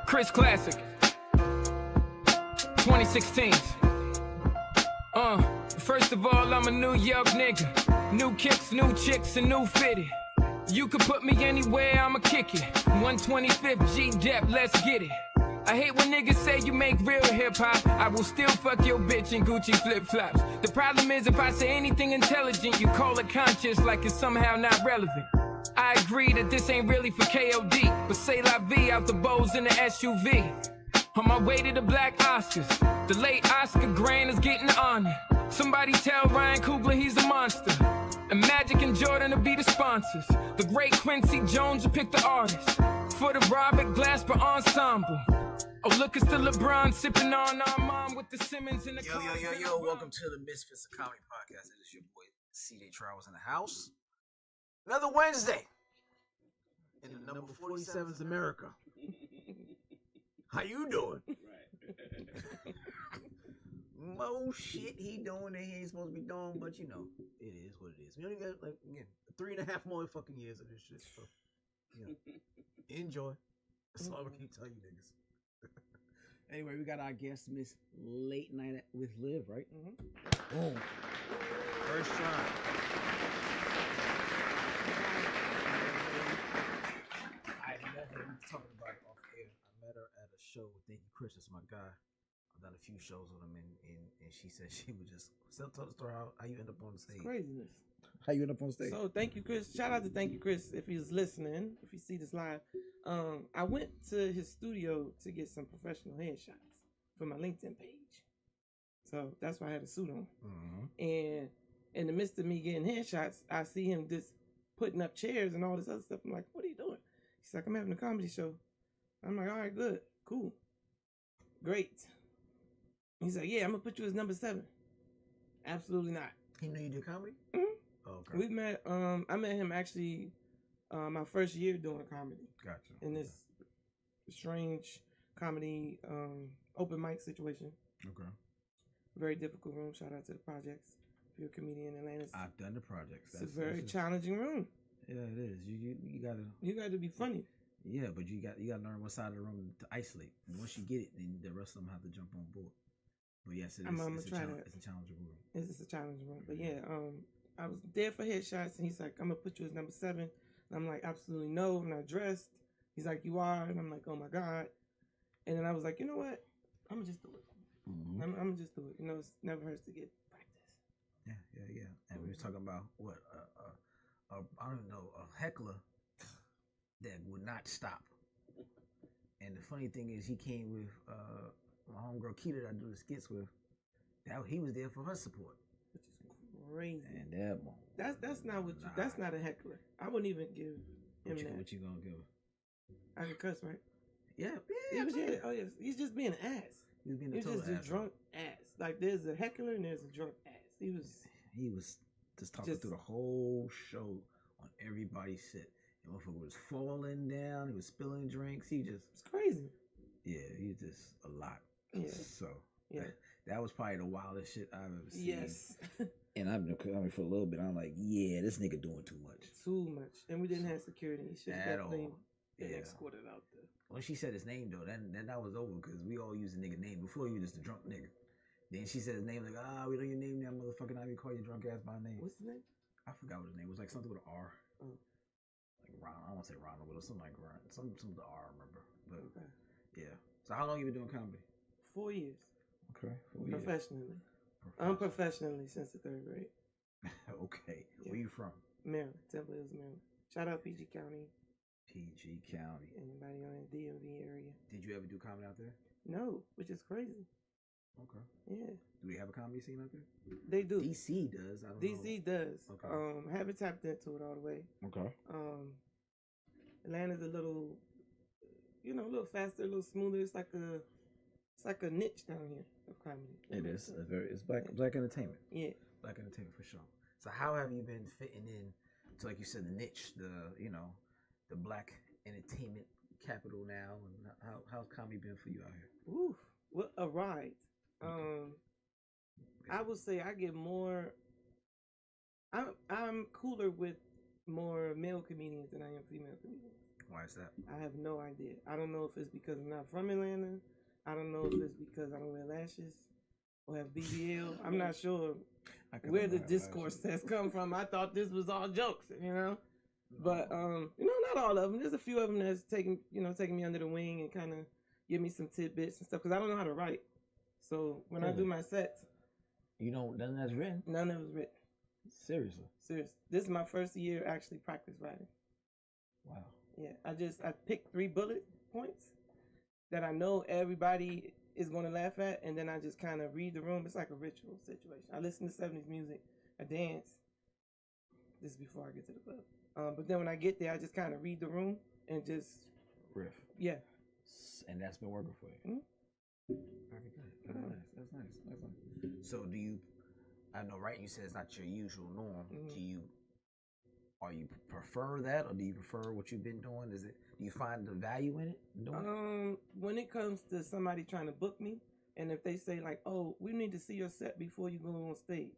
Chris Classic 2016. First of all, I'm a New York nigga. New kicks, new chicks, and new fitted. You can put me anywhere, I'ma kick it. 125th G-Dep, let's get it. I hate when niggas say you make real hip-hop. I will still fuck your bitch in Gucci flip-flops. The problem is if I say anything intelligent, you call it conscious like it's somehow not relevant. I agree that this ain't really for KOD, but say la vie out the bows in the SUV. On my way to the Black Oscars, the late Oscar Grant is getting honored. Somebody tell Ryan Coogler he's a monster. And Magic and Jordan will be the sponsors. The great Quincy Jones will pick the artist. For the Robert Glasper Ensemble. Oh, look, it's the LeBron sipping on our mom with the Simmons in the car. Yo. Welcome to the Misfits of Comedy Podcast. It is your boy, C.J. Travels in the house. Another Wednesday. In the number 47's America. How you doing? Right. Mo shit he doing that he ain't supposed to be doing, but you know, it is what it is. We only got, like, again, 3.5 more fucking years of this shit, so, you know, enjoy. That's all I keep telling you niggas. Anyway, we got our guest, Miss Late Night with Liv, right? Mm-hmm. Boom. First try. I met her, we were talking about it off air. I met her at a show with Thank You Chris, that's my guy. I've done a few shows with him, and she said she would just tell the story how you end up on the stage. It's craziness. How you end up on stage? So Thank You Chris. Shout out to Thank You Chris if he's listening, if you see this live. I went to his studio to get some professional headshots for my LinkedIn page. So that's why I had a suit on. Mm-hmm. And in the midst of me getting headshots, I see him just putting up chairs and all this other stuff. I'm like, what are you doing? He's like, I'm having a comedy show. I'm like, all right, good, cool, great. He's like, yeah, I'm gonna put you as number 7. Absolutely not. He knew you did comedy? Mm-hmm. Oh, okay. We met. I met him actually my first year doing comedy. Gotcha. In this strange comedy open mic situation. Okay. Very difficult room. Shout out to the projects. If you're a comedian in Atlanta, I've done the projects. It's a very challenging room. Yeah, it is. You gotta be funny. Yeah, but you gotta learn what side of the room to isolate. And once you get it, then the rest of them have to jump on board. But yes, it's a challenging room. It's a challenging room. But yeah, I was there for headshots, and he's like, I'm gonna put you as number 7. And I'm like, absolutely no, I'm not dressed. He's like, you are, and I'm like, oh my God. And then I was like, you know what? I'm gonna just do it. Mm-hmm. I'm gonna just do it. You know, it never hurts to get practice. Yeah. And we was talking about what I don't know, a heckler that would not stop. And the funny thing is, he came with my homegirl Keita that I do the skits with. He was there for her support. Which is crazy. And that one. That's not what you. That's not a heckler. I wouldn't even give him that. What you gonna give? I can cuss, right? Yeah. Oh yes. He's just being an ass. He's just a drunk ass. Like there's a heckler and there's a drunk ass. He was just talking through the whole show on everybody's set. The motherfucker was falling down. He was spilling drinks. It's crazy. Yeah, he's just a lot. Yeah. So that was probably the wildest shit I've ever seen. Yes. And I've been coming for a little bit. I'm like, yeah, this nigga doing too much. Too much. And we didn't have security. He should have definitely been escorted out there. When she said his name though, then that was over because we all used the nigga name. Before you was just a drunk nigga. Then she said his name like, we know your name now, motherfucker. Now we call you drunk ass by name. What's his name? I forgot what his name was. Like something with an R. Oh. Like Ron. I don't want to say Ronald, but it was something like Ron. Some with the R, I remember. But yeah. So how long you been doing comedy? 4 years. Okay. 4 years. Professionally. Unprofessionally since the 3rd grade. Okay. Yeah. Where you from? Maryland. Temple Hills, Maryland. Shout out PG County. PG County. Anybody on the DMV area? Did you ever do comedy out there? No, which is crazy. Okay. Yeah. Do they have a comedy scene out there? They do. DC does. I don't know. DC does. Okay. Haven't tapped into it all the way. Okay. Atlanta's a little, a little faster, a little smoother. It's like a niche down here of comedy. It is. It's black entertainment. Yeah. Black entertainment for sure. So how have you been fitting in to, like you said, the niche, the black entertainment capital now, and how's comedy been for you out here? Oof. What a ride. I would say I get more. I'm cooler with more male comedians than I am female comedians. Why is that? I have no idea. I don't know if it's because I'm not from Atlanta. I don't know if it's because I don't wear lashes or have BBL. I'm not sure where the discourse has come from. I thought this was all jokes, you know. But not all of them. There's a few of them that's taking me under the wing and kind of give me some tidbits and stuff because I don't know how to write. So when I do my sets, none of that's written. None of it was written. Seriously. This is my first year actually practice writing. Wow. Yeah, I picked 3 bullet points that I know everybody is going to laugh at, and then I just kind of read the room. It's like a ritual situation. I listen to 70s music, I dance. This is before I get to the club. But then when I get there, I just kind of read the room and just riff. Yeah. And that's been working for you. Mm-hmm. Very good. That's nice. So do you? I know, right? You said it's not your usual norm. Mm-hmm. Are you prefer that, or do you prefer what you've been doing? Do you find the value in it? When it comes to somebody trying to book me, and if they say like, "Oh, we need to see your set before you go on stage,"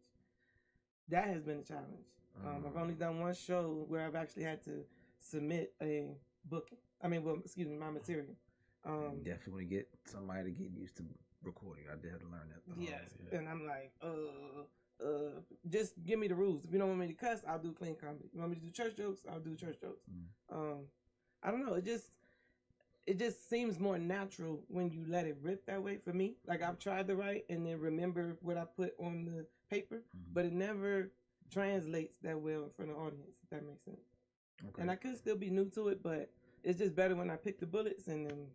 that has been a challenge. I've only done one show where I've actually had to submit a booking. My material. Definitely want to get somebody to get used to recording. I did have to learn that. Yes, and I'm like, just give me the rules. If you don't want me to cuss, I'll do clean comedy. If you want me to do church jokes, I'll do church jokes. I don't know. It just seems more natural when you let it rip that way for me. Like I've tried to write and then remember what I put on the paper, but it never translates that well in front of the audience, if that makes sense. Okay. And I could still be new to it, but it's just better when I pick the bullets and then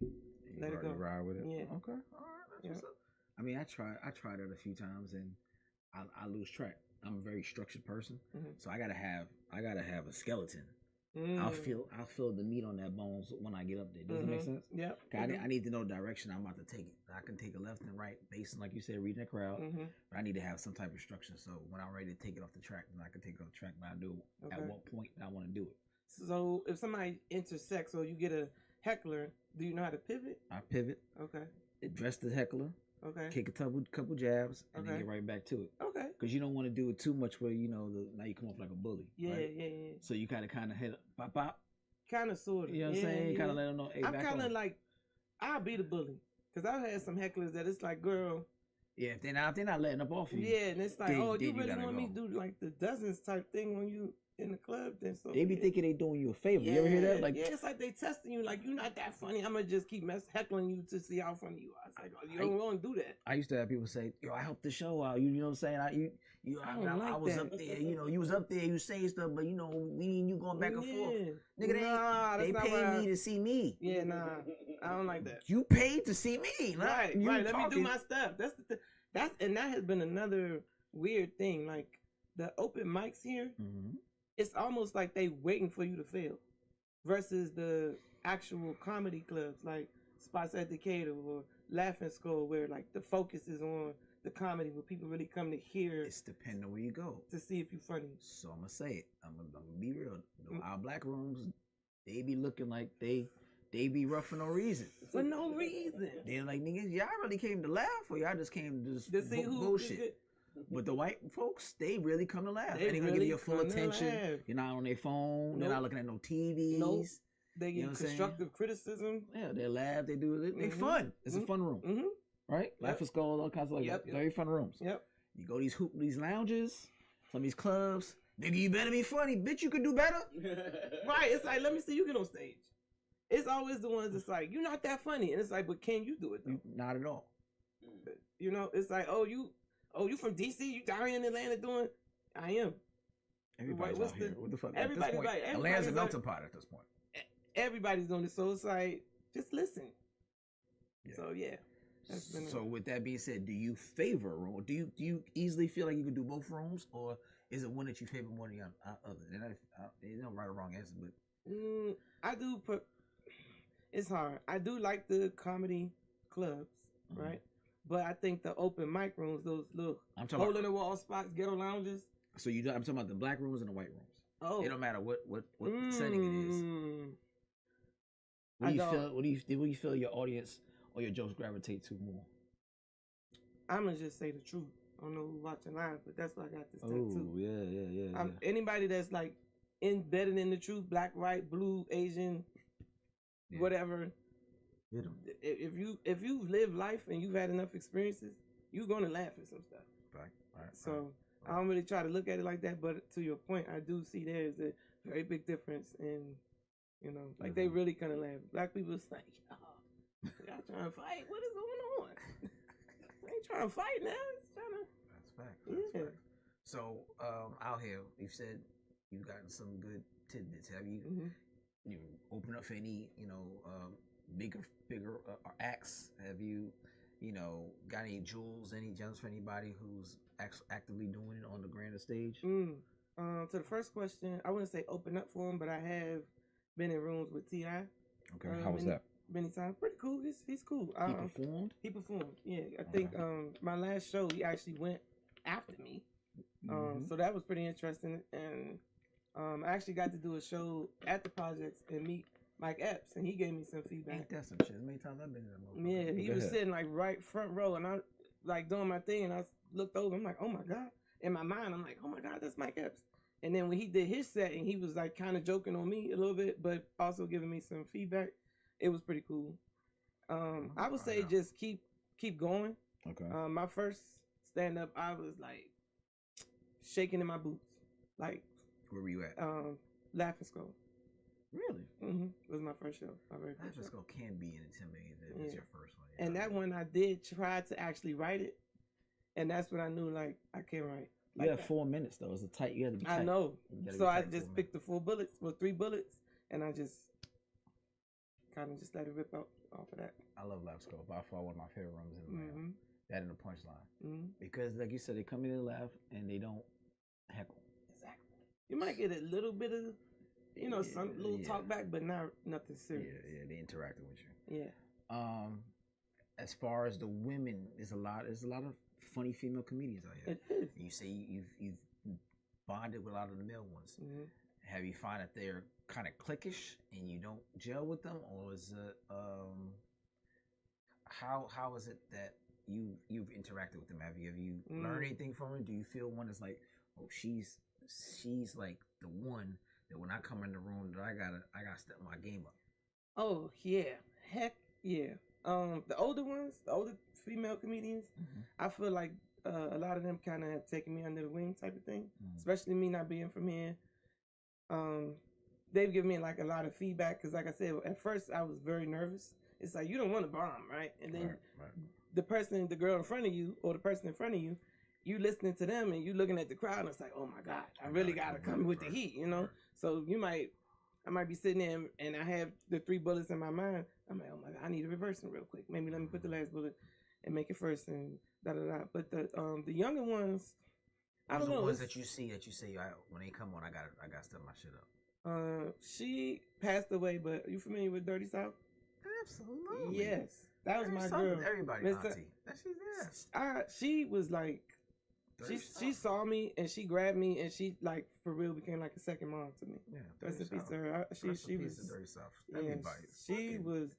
let it go. Ride with it. Yeah. Okay. All right. That's what's up. I mean, I tried it a few times and I lose track. I'm a very structured person, so I gotta have a skeleton. I'll feel the meat on that bones when I get up there. Does it make sense? Yeah. I need to know direction I'm about to take it. I can take a left and right based on, like you said, reading the crowd. But I need to have some type of structure. So when I'm ready to take it off the track, then I can take it off the track. But I do at what point I want to do it. So if somebody intersects or you get a heckler, do you know how to pivot? I pivot. Okay. Address the heckler. Okay. Kick a couple jabs and then get right back to it. Okay. Because you don't want to do it too much where now you come off like a bully. Yeah, right? yeah. So you kind of hit pop pop. Kind of, sort of. You know what I'm saying? You kind of let them know. Hey, I'm kind of like, I'll be the bully. Because I've had some hecklers that it's like, girl. Yeah, if they're not letting up off you. Yeah, and it's like, you really want me to do like the dozens type thing when you in the club? Then so they be thinking they doing you a favor. You ever hear that? Like, it's like they testing you. Like, you're not that funny. I'm gonna just keep heckling you to see how funny you are. It's like, you don't want to do that. I used to have people say, "Yo, I helped the show out." You know what I'm saying? I was up there. You was up there. You saying stuff, but we and you going back and forth. Nigga, they paid me to see me. Yeah, nah, I don't like that. You paid to see me, right? Let me do my stuff. That has been another weird thing. Like the open mics here. It's almost like they waiting for you to fail versus the actual comedy clubs like Spots at Decatur or Laughing Skull where like the focus is on the comedy where people really come to hear. It's depending on where you go. To see if you're funny. So I'm going to say it. I'm going to be real. Our black rooms, they be looking like they be rough for no reason. For no reason. They're like, niggas, y'all really came to laugh or y'all just came to see who bullshit. But the white folks, they really come to laugh. They gonna give you your full attention. You're not on their phone. Nope. They're not looking at no TVs. Nope. They give constructive criticism. Yeah, they laugh. They do it. They fun. It's a fun room, right? Yep. Laughing Skull, all kinds of like very fun rooms. Yep. You go these lounges, some of these clubs. Nigga, you better be funny, bitch. You can do better. Right? It's like, let me see you get on stage. It's always the ones that's like, you're not that funny, and it's like, but can you do it though? Not at all. It's like, you from DC? You down here in Atlanta doing? I am. Everybody's out here. What the fuck? Everybody right. Atlanta's a melting pot at this point. Everybody's doing it, so it's like, just listen. Yeah. So yeah. So with that being said, do you favor a room? Do you easily feel like you can do both rooms, or is it one that you favor more than the other? There's no right or wrong answer, but I do. It's hard. I do like the comedy clubs, right? But I think the open mic rooms, those little hole in the wall spots, ghetto lounges. So I'm talking about the black rooms and the white rooms. Oh, it don't matter what setting it is. What do you feel your audience or your jokes gravitate to more? I'm gonna just say the truth. I don't know who's watching live, but that's what I got this tattoo. Oh yeah. Anybody that's like embedded in the truth, black, white, blue, Asian, whatever. If you've lived life and you've had enough experiences, you're gonna laugh at some stuff. Right. So I don't really try to look at it like that, but to your point, I do see there's a very big difference in, like they really kind of laugh. Black people, it's like, y'all trying to fight? What is going on? I ain't trying to fight now. It's trying to. That's fact. That's fact. So out here, you've said you've gotten some good tidbits. Have you? You open up for any, bigger acts? Have you, got any jewels, any gems for anybody who's actively doing it on the grander stage? To the first question, I wouldn't say open up for him, but I have been in rooms with T.I. Okay, how was that? Many times. Pretty cool. He's cool. He performed? He performed, yeah. I think my last show, he actually went after me. So that was pretty interesting. And I actually got to do a show at the projects and meet Mike Epps, and he gave me some feedback. Ain't that some shit? As many times I've been in that movie. Yeah, he was sitting like right front row, and I like doing my thing, and I looked over. I'm like, oh my god! In my mind, I'm like, oh my god, that's Mike Epps. And then when he did his set, and he was like kind of joking on me a little bit, but also giving me some feedback, it was pretty cool. I would say just keep going. Okay. My first stand up, I was like shaking in my boots. Like, where were you at? Laughing Skull. Really? It was my first show. My very first Laughing show. Skull can be intimidating if it's your first one. Yeah. And that one, I did try to actually write it, and that's when I knew like I can't write. Like you had 4 minutes though. It's a tight. You had to be tight. I know. So I just picked the 4 bullets, 3 bullets, and I just kind of just let it rip out off of that. I love Laughing Skull. By far, one of my favorite rooms in Atlanta. That and the punchline. Because, like you said, they come in and laugh, and they don't heckle. Exactly. You might get a little bit of, some little talk back, but not nothing serious. Yeah, they interacting with you. Yeah. As far as the women, there's a lot of funny female comedians out here. It is. You say you've bonded with a lot of the male ones. Have you find that they're kind of cliquish and you don't gel with them, or is it how is it that you've interacted with them? Have you learned anything from her? Do you feel one is like, oh, she's like the one that when I come in the room that I gotta step my game up? Oh yeah, heck yeah. The older ones, the older female comedians, I feel like a lot of them kind of have taken me under the wing type of thing, especially me not being from here. They've given me like a lot of feedback because, like I said, at first I was very nervous. It's like you don't want to bomb, right? And then the girl in front of you, or the person in front of you, you listening to them and you looking at the crowd, and it's like, oh my god, I really gotta come with the heat, So I might be sitting there and I have the 3 bullets in my mind. I'm like, oh my god, I need to reverse them real quick. Maybe let me put the last bullet and make it first and da da da. But the younger ones, I don't know. The ones that you say when they come on, I gotta step my shit up. She passed away, but are you familiar with Dirty South? Absolutely. Yes, that was my girl. Everybody, auntie. She's there. She was like, she saw me and she grabbed me and she like for real became like a second mom to me. Yeah, rest in peace to her. She was Dirty South. Everybody. She was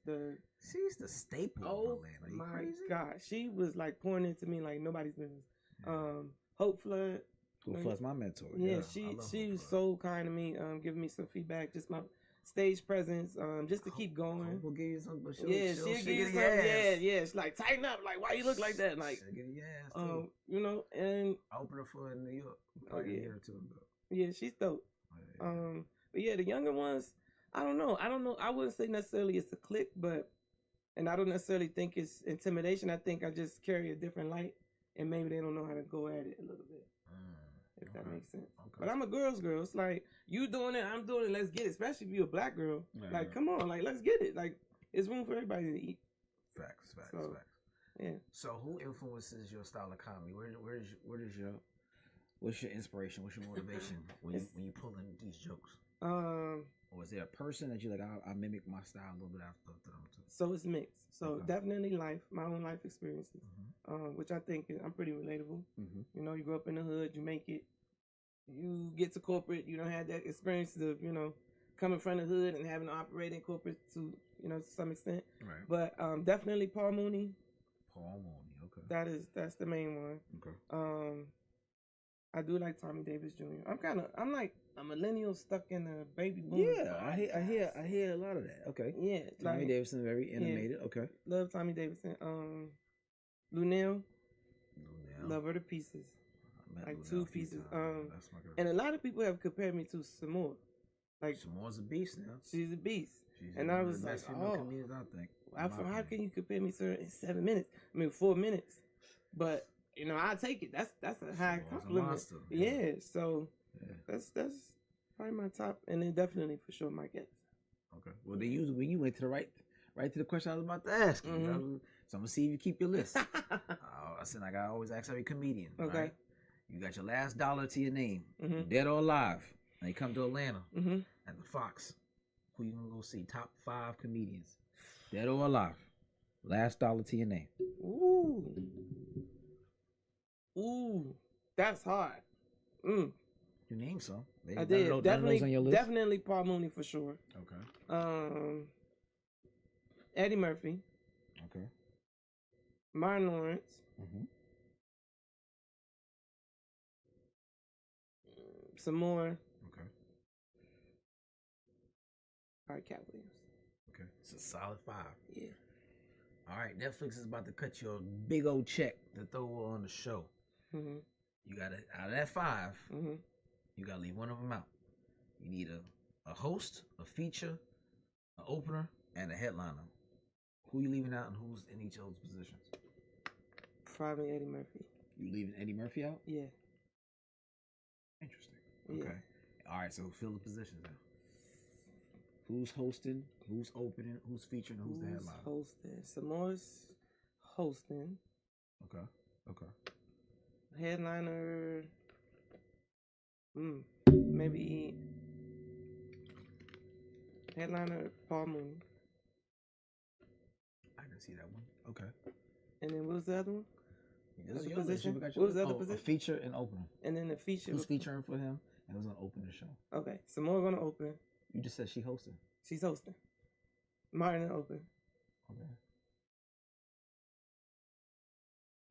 she's the staple of Atlanta. My crazy? God, she was like pouring into me like nobody's business. Hope Flood. Hope Flood's my mentor. Yeah, she was so kind to me, giving me some feedback, just my stage presence, just to keep going. We'll give you some, but she'll give you some. Yeah. It's like tighten up. Like why you look like that? Like and I opened up for her in New York. Oh yeah. A year or two ago. Yeah, she's dope. But yeah, the younger ones, I don't know. I wouldn't say necessarily it's a clique, and I don't necessarily think it's intimidation. I think I just carry a different light, and maybe they don't know how to go at it a little bit. If that makes sense. Okay. But I'm a girl's girl. It's like, you doing it, I'm doing it, let's get it. Especially if you're a black girl. Like, come on, like, let's get it. Like, it's room for everybody to eat. Facts. Yeah. So who influences your style of comedy? What's your inspiration? What's your motivation when you pull in these jokes? Or is there a person that you like, I mimic my style a little bit after them too? So it's mixed. So definitely my own life experiences, which I think I'm pretty relatable. You grow up in the hood, you make it, you get to corporate, you don't have that experience of, coming from the hood and having to operate in corporate to some extent. Right. But definitely Paul Mooney. Okay. That's the main one. Okay. I do like Tommy Davis Jr. I'm like a millennial stuck in a baby boom. Yeah, I hear a lot of that. Okay. Yeah, Tommy like, Davidson, very animated. Okay. love Tommy Davidson. Lunel, love her to pieces. Like two pieces. And a lot of people have compared me to Samoa. Like Samoa's a beast now. she's a beast. She's And one I of was the like, best female oh, comedians, I think. how can you compare me to her in 7 minutes? I mean, 4 minutes. But you know, I take it. That's a high compliment. Yeah. So that's probably my top, and then definitely for sure my guess. Okay. Well, when you went to the right to the question I was about to ask you. Mm-hmm. So I'm gonna see if you keep your list. I said like I always ask every comedian. Okay. Right? You got your last dollar to your name, Mm-hmm. dead or alive. Now you come to Atlanta Mm-hmm. at the Fox. Who you gonna go see? Top 5 comedians, dead or alive. Last dollar to your name. Ooh, that's hard. You name some. I did. Definitely, on your list? definitely Paul Mooney for sure. Okay. Eddie Murphy, Okay. Martin Lawrence, Mm-hmm. some more. Okay. All right, Cat Williams. Okay. It's a solid 5. Yeah. All right. Netflix is about to cut you a big old check to throw on the show. Mm-hmm. You gotta out of that 5. Mm-hmm. You gotta leave one of them out. You need a host, a feature, an opener, and a headliner. Who you leaving out and who's in each of those positions? Probably Eddie Murphy. You leaving Eddie Murphy out? Yeah. Interesting. Yeah. Okay. All right. So fill the positions now. Who's hosting? Who's opening? Who's featuring? Who's the headliner? Hosting? Samoa's hosting. Okay. Okay. Headliner. Maybe headliner Paul Mooney. I can see that one. Okay. And then what was the other one? This is Other your list. position? You got What was the other a position? feature and opener. And then the feature. Who's featuring for him and who's gonna open the show? Okay, Samoa gonna open. You just said she hosted. She's hosting. Martin open. Okay.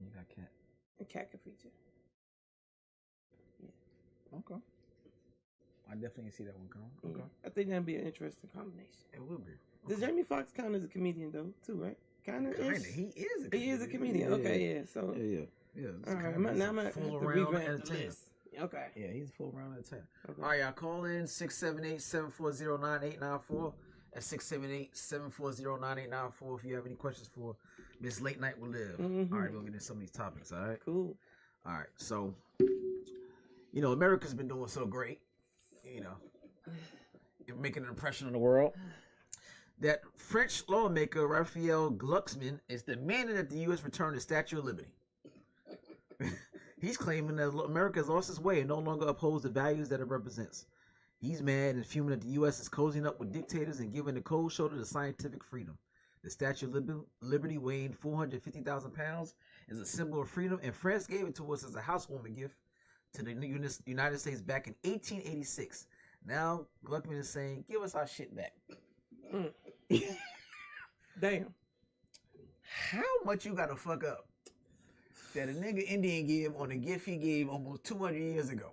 You got Cat. And Cat can feature. Okay. I definitely see that one coming. Yeah. Okay. I think that'd be an interesting combination. It will be. Does Jamie Foxx count as a comedian though, too, right? Kinda. He is a comedian. He is a comedian. Yeah. Okay, yeah. So Yeah. all right, now I'm gonna have to revamp the list. Okay. Yeah, he's a full round at 10. Okay. All right, y'all call in 678-740-9894 at 678-740-9894 if you have any questions for Miss Late Night Will Live. Mm-hmm. All right, we'll get into some of these topics, all right? Cool. All right, so, America's been doing so great, making an impression on the world, that French lawmaker Raphael Glucksmann is demanding that the U.S. return the Statue of Liberty. He's claiming that America has lost its way and no longer upholds the values that it represents. He's mad and fuming that the U.S. is cozying up with dictators and giving the cold shoulder to scientific freedom. The Statue of Liberty, weighing 450,000 pounds, is a symbol of freedom, and France gave it to us as a housewarming gift to the United States back in 1886. Now, Gluckman is saying, give us our shit back. Damn. How much you gotta fuck up that a nigga Indian give on a gift he gave almost 200 years ago?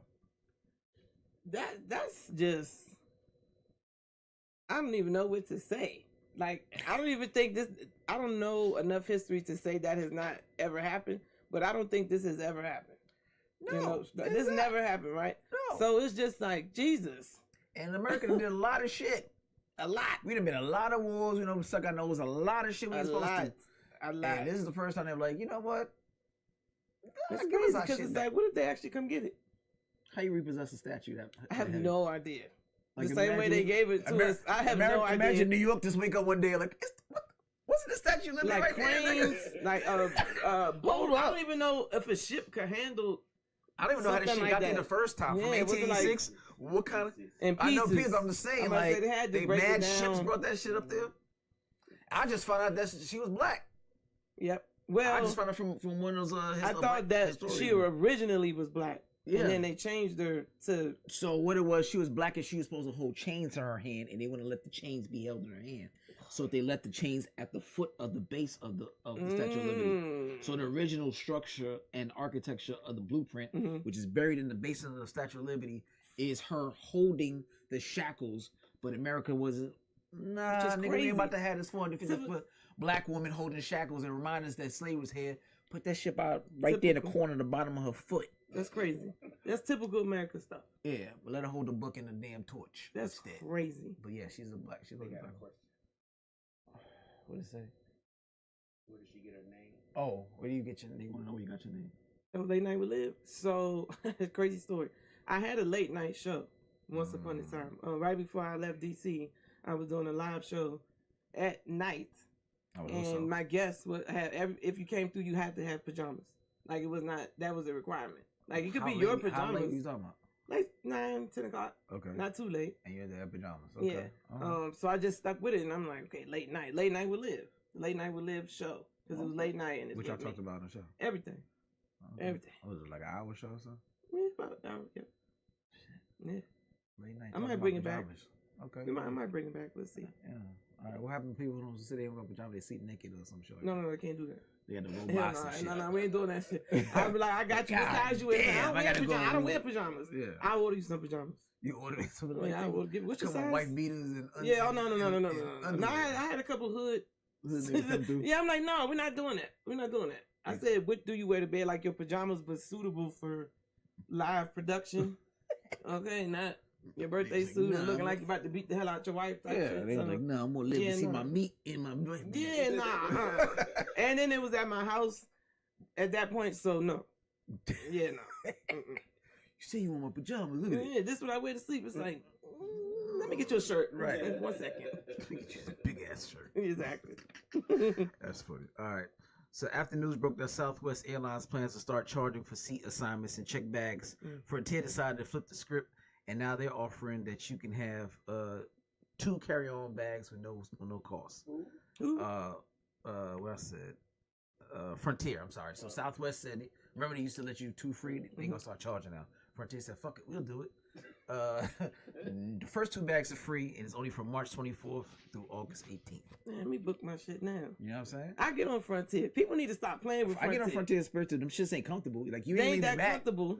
That's just, I don't even know what to say. Like, I don't even think this, I don't know enough history to say that has not ever happened, but I don't think this has ever happened. No, this never happened, right? No. So it's just like, Jesus. And America did a lot of shit. A lot. We done been a lot of wars, stuck our nose, a lot of shit we ain't supposed to. A lot. And this is the first time they're like, you know what? It's Give crazy us our because shit it's back. like, what if they actually come get it? How you repossess a statue? I have no idea. Like, the same way they gave it to us, I have no idea. Imagine New York just wake up one day like, what's the Statue of Liberty Like right cranes, there? like boat. I don't even know if a ship could handle. I don't even know how this shit something got like there that. the first time. Yeah, From was it 1886, what kind of... In I know pieces. pieces, I'm just saying, I'm about to like, say they had to they break it mad down. ships brought that shit up there. I just found out that she was black. Yep. Well, I just found out from one of those... I thought that she originally was black. Yeah. And then they changed her to... So what it was, she was black and she was supposed to hold chains in her hand, and they wouldn't let the chains be held in her hand. So they let the chains at the foot of the base of the Statue of Liberty. So the original structure and architecture of the blueprint, which is buried in the base of the Statue of Liberty, is her holding the shackles, but America wasn't. Nah, Just nigga, we crazy. ain't about to have this fun. If you just put black woman holding shackles and remind us that slavery was here, put that shit out right there in the corner of the bottom of her foot. That's crazy. That's typical American stuff. Yeah, but let her hold the book and the damn torch. That's instead. crazy. But yeah, she's a black. She's a black. What did it say? Where did she get her name? Oh, where do you get your name? You want to know where you got your name? Oh, late night with Liv. So, crazy story. I had a late night show once upon a time. Right before I left DC, I was doing a live show at night. And my guests would have if you came through, you had to have pajamas. Like it was not that was a requirement. Like it could be your pajamas. How late you talking about? Like 9, 10 o'clock. Okay. Not too late. And you're there pajamas. Okay. Yeah. So I just stuck with it, and I'm like, okay, late night with Liv, late night with Liv show, because it was late night and it's which I talked about on the show. Everything. Okay. Everything. Was it like an hour show or something? Yeah, about an hour. Yeah. Late night. I might bring it back. Okay. I might bring it back. Let's see. Yeah. All right. What happened to people who don't sit there and wear pajamas? They sit naked or some shit. No, I can't do that. They got the robots and shit. No, we ain't doing that shit. I be like, I got you beside you. I don't wear pajamas. Yeah. I order you some pajamas. You order me some pajamas? Yeah, I will give. What's your size? White beaters and yeah. Oh no. No, I had a couple hood. Yeah, I'm like, no, we're not doing that. I said, what do you wear to bed? Like your pajamas, but suitable for live production. Okay, not your birthday suit and looking like you're about to beat the hell out your wife. Yeah, they were like, no, I'm gonna live to see my meat in my birthday. Yeah, nah. And then it was at my house at that point, so no. Yeah, no. You say you want my pajamas? Look at it. Yeah, this is what I wear to sleep. It's like, let me get you a shirt. Right. 1 second. Big ass shirt. Exactly. That's funny. All right. So after news broke that Southwest Airlines plans to start charging for seat assignments and check bags, Frontier decided to flip the script, and now they're offering that you can have 2 carry-on bags with no cost. What I said, Frontier. I'm sorry. So Southwest said, remember they used to let you 2 free. They gonna start charging now. Frontier said, "Fuck it, we'll do it." The first 2 bags are free, and it's only from March 24th through August 18th. Man, let me book my shit now. You know what I'm saying? I get on Frontier. People need to stop playing with Frontier. I get on Frontier Spirit, them shits ain't comfortable. Like you they ain't that back. comfortable.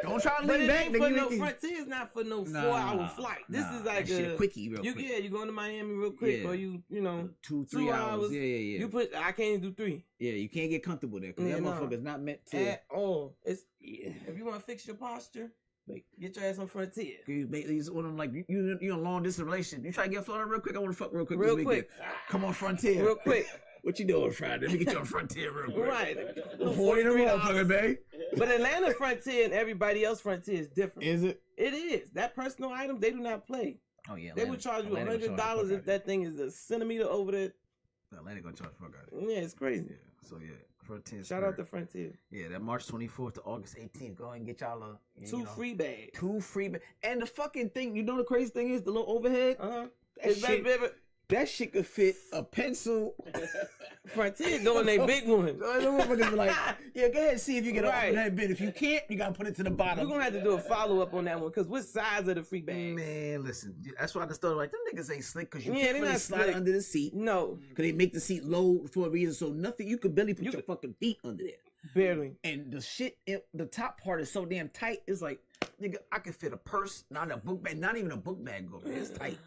Don't try to But lean it back. ain't for no Frontier is not for no 4-hour flight. This is like a quickie, real quick. Yeah, you going to Miami real quick, or you know 2-3 hours. Yeah. You put. I can't even do 3. Yeah, you can't get comfortable there because that motherfucker's not meant to at all. It's if you want to fix your posture. Like, get your ass on Frontier. He's one of them like you in a long distance relationship. You try to get Florida real quick. I want to fuck real quick. Real quick. Come on Frontier. Real quick. What you doing Friday? Let me get you on Frontier real quick. Right. 40 in a motherfucker, babe. But Atlanta Frontier and everybody else Frontier is different. Is it? It is. That personal item, they do not play. Oh yeah. They would charge you $100 if that thing is a centimeter over there. Atlanta gonna charge fuck out of it. Yeah, it's crazy. Yeah. So yeah. Frontier Shout out to Frontier. Yeah, that March 24th to August 18th. Go ahead and get y'all a 2 free bags. 2 free bags. And the fucking thing, you know the crazy thing is the little overhead? That shit could fit a pencil. Frontier doing their big one. The motherfuckers be like, yeah, go ahead and see if you get off that bit. If you can't, you gotta put it to the bottom. We're gonna have to do a follow-up on that one, because what size are the free bags? Man, listen, that's why I just thought, like, them niggas ain't slick, because you can't really slide under the seat. No. Because they make the seat low for a reason, so nothing, you could barely put your fucking feet under there. Barely. And the shit, the top part is so damn tight, it's like, nigga, I could fit a purse, not a book bag, not even a book bag go. It's tight.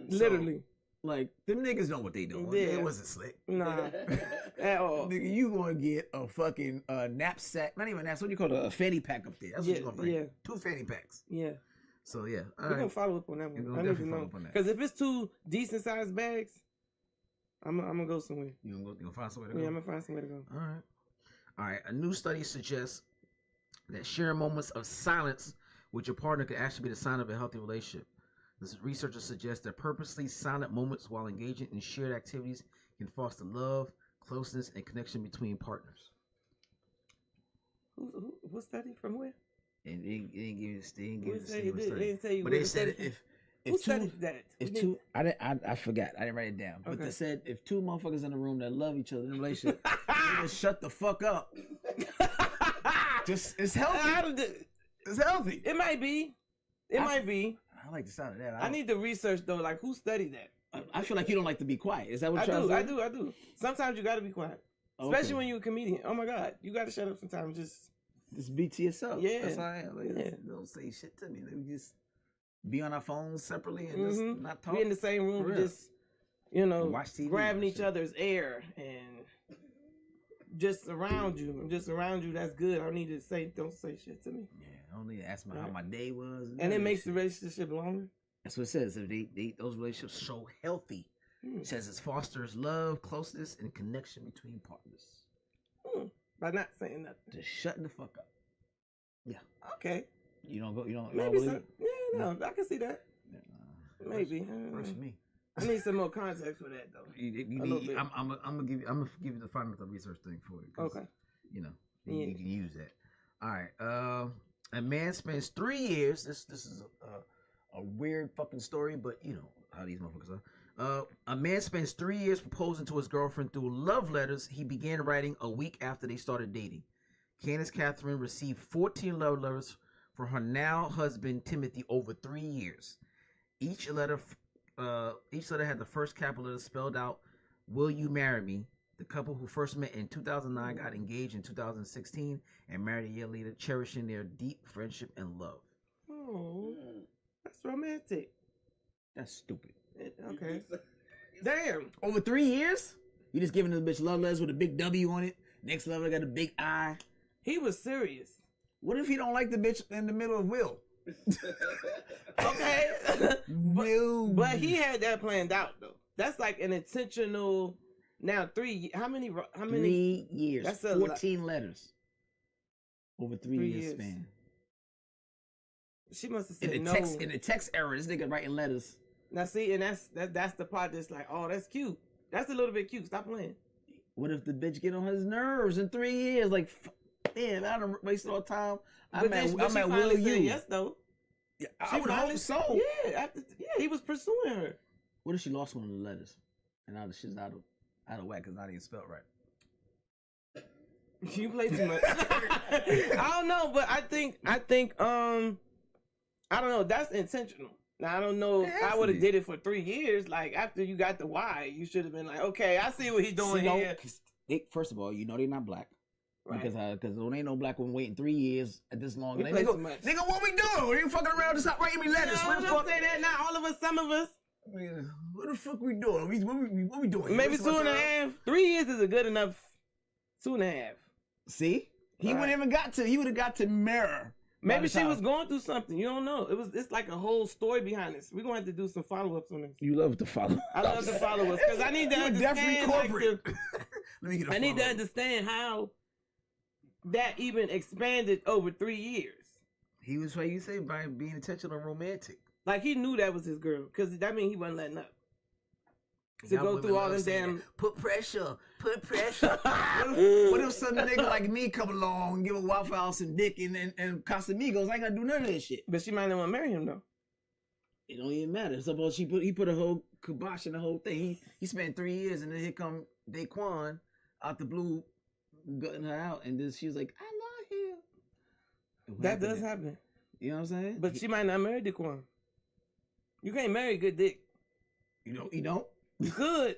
Literally. So, like, them niggas know what they doing. Yeah. It wasn't slick. Nah. At all. Nigga, you gonna get a fucking knapsack, not even a knapsack, what do you call it? A fanny pack up there. That's what you gonna bring. Yeah. 2 fanny packs. Yeah. So, yeah. We're gonna follow up on that one. I need to know. Because if it's 2 decent sized bags, I'm gonna go somewhere. You gonna find somewhere to go? Yeah, I'm gonna find somewhere to go. All right. A new study suggests that sharing moments of silence with your partner could actually be the sign of a healthy relationship. This researchers suggest that purposely silent moments while engaging in shared activities can foster love, closeness, and connection between partners. What study from where? And they didn't give the study. But they said if I forgot. I didn't write it down. But they said if 2 motherfuckers in the room that love each other in a relationship, just shut the fuck up. It's healthy. It's healthy. It might be. It might be. I like the sound of that. I need to research though. Like, who studied that? I feel like you don't like to be quiet. Is that what I you're saying? I do. Sometimes you gotta be quiet, especially when you're a comedian. Oh my God, you gotta shut up sometimes. Just be to yourself. Yeah. That's how I am. Like, don't say shit to me. Let me just. be on our phones separately and just not talk. Be in the same room, just watch TV, grabbing each other's air and just around you. That's good. I don't need to don't say shit to me. Yeah, I don't need to ask me how my day was. And it makes the relationship longer. That's what it says. If those relationships show healthy. It says it fosters love, closeness, and connection between partners. By not saying nothing. Just shutting the fuck up. Yeah. Okay. You don't Maybe some. Yeah, no, I can see that. Maybe. Works for me. I need some more context for that though. I'm gonna give you the final research thing for you. Okay. You can use that. All right. A man spends 3 years. This is a weird fucking story, but you know how these motherfuckers are. A man spends 3 years proposing to his girlfriend through love letters he began writing a week after they started dating. Candace Catherine received 14 love letters from her now husband Timothy over 3 years. Each letter had the first capital letter spelled out, "Will you marry me?" The couple who first met in 2009 got engaged in 2016 and married a year later, cherishing their deep friendship and love. Oh, that's romantic. That's stupid. Okay. Damn. Over 3 years? You just giving this bitch love letters with a big W on it. Next letter got a big I. He was serious. What if he don't like the bitch in the middle of Will? Okay. Will. But he had that planned out though. That's like an intentional. Now how many? 3 years. That's 14 letters. Over 3 years span. She must have said in the text era, this nigga writing letters. Now see, and that's the part that's like, oh, that's cute. That's a little bit cute. Stop playing. What if the bitch get on his nerves in 3 years? Like, damn, I don't waste all time. I'm at Will you. Yes, though. Yeah, I would hope so. Yeah, he was pursuing her. What if she lost one of the letters? And now the shit's out of whack because not even spelled right. You play too much. I don't know, but I think I don't know. That's intentional. Now I don't know if I would have did it for 3 years. Like after you got the why, you should have been like, okay, I see what he's doing here. First of all, you know they're not black. Right. Because there ain't no black woman waiting 3 years at this long. Nigga, what we doing? You fucking around to stop writing me letters. No, don't say that. Not all of us. Some of us. What the fuck we doing? What we doing? Maybe 2.5. 3 years is a good enough. 2.5. See, he wouldn't even got to. He would have got to mirror. Maybe she was going through something. You don't know. It's like a whole story behind this. We're gonna have to do some follow-ups on this. You love to follow. I love the follow-ups because I need to understand. Definitely corporate. Let me get a I need to understand how that even expanded over 3 years. He was, what you say, by being intentional and romantic. Like he knew that was his girl, because that means he wasn't letting up. To go through all them damn put pressure. What if some nigga like me come along and give a Waffle House and Dick and Casamigos? I ain't gotta do none of that shit. But she might not want to marry him though. It don't even matter. Suppose he put a whole kibosh in the whole thing. He spent 3 years and then here come Daquan out the blue, gutting her out, and then she was like, I love him. That does happen. You know what I'm saying? But she might not marry Daquan. You can't marry good dick. You don't? You could,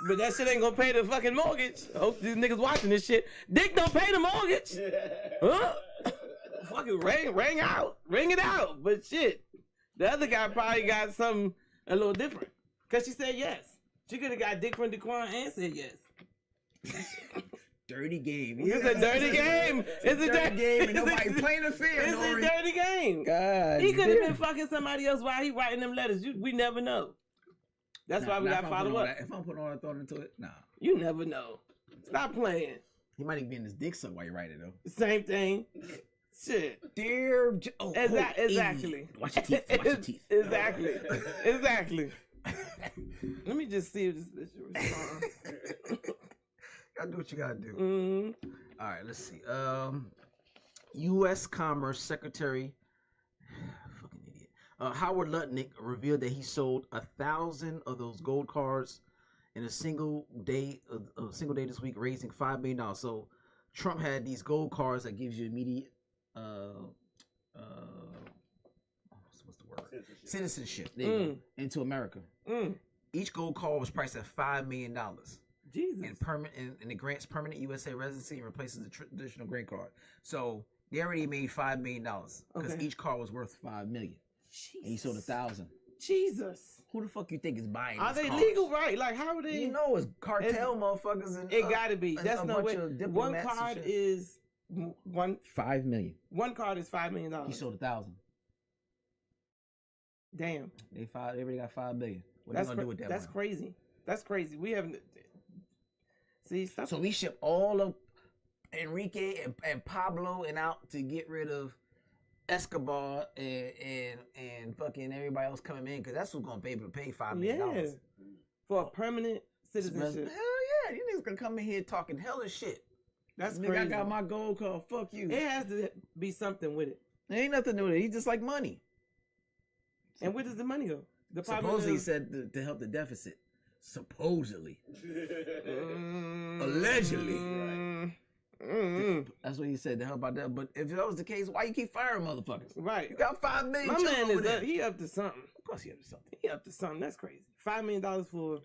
but that shit ain't gonna pay the fucking mortgage. I hope these niggas watching this shit. Dick don't pay the mortgage. Huh? Fucking ring it out. But shit, the other guy probably got something a little different. Cause she said yes. She could have got dick from Daquan and said yes. Dirty game. It's a dirty game. It's a dirty game. And nobody playing the field. It's a dirty game. God, he could have been fucking somebody else while he writing them letters. We never know. That's why we got to follow up. If I'm putting all that thought into it, nah. You never know. Stop playing. He might even be in his dick somewhere while you write it, though. Same thing. Shit. Dear... Exactly. Watch your teeth. Watch your teeth. Exactly. Let me just see if this responds. Gotta do what you gotta do. Mm-hmm. All right, let's see. U.S. Commerce Secretary... Howard Lutnick revealed that he sold 1,000 of those gold cards in a single day this week, raising $5 million. So Trump had these gold cards that gives you immediate what's the word? Citizenship. There you go. Into America. Each gold card was priced at $5 million. Jesus. And it grants permanent USA residency and replaces the traditional green card. So they already made $5 million because each card was worth $5 million. Jesus. And he sold 1,000. Jesus. Who the fuck you think is buying? Are these they cars? legal, right? Like, how are they? You know, it's cartel motherfuckers and It gotta be. and That's a no bunch way. of One diplomats and card shit. is $5 million. one card is $5 million. He sold 1,000. Damn. They already got $5 billion. What That's they gonna do with that? That's money? crazy. That's crazy. We haven't. See, stop. So we ship all of Enrique and Pablo and out to get rid of Escobar and fucking everybody else coming in because that's who's gonna be able to pay $5 million. Yeah. For a permanent citizenship. Hell yeah, these niggas gonna come in here talking hella shit. That's Nigga, crazy. I got my gold card. Fuck you. It has to be something with it. There ain't nothing to do with it. He just like money. And where does the money go? The Supposedly he said to help the deficit. Supposedly. Allegedly. That's what he said to help out that. But if that was the case, why you keep firing motherfuckers? Right. You got $5 million. My chilling man over is there. up. He up to something. Of course he up to something. He up to something. That's crazy. $5 million for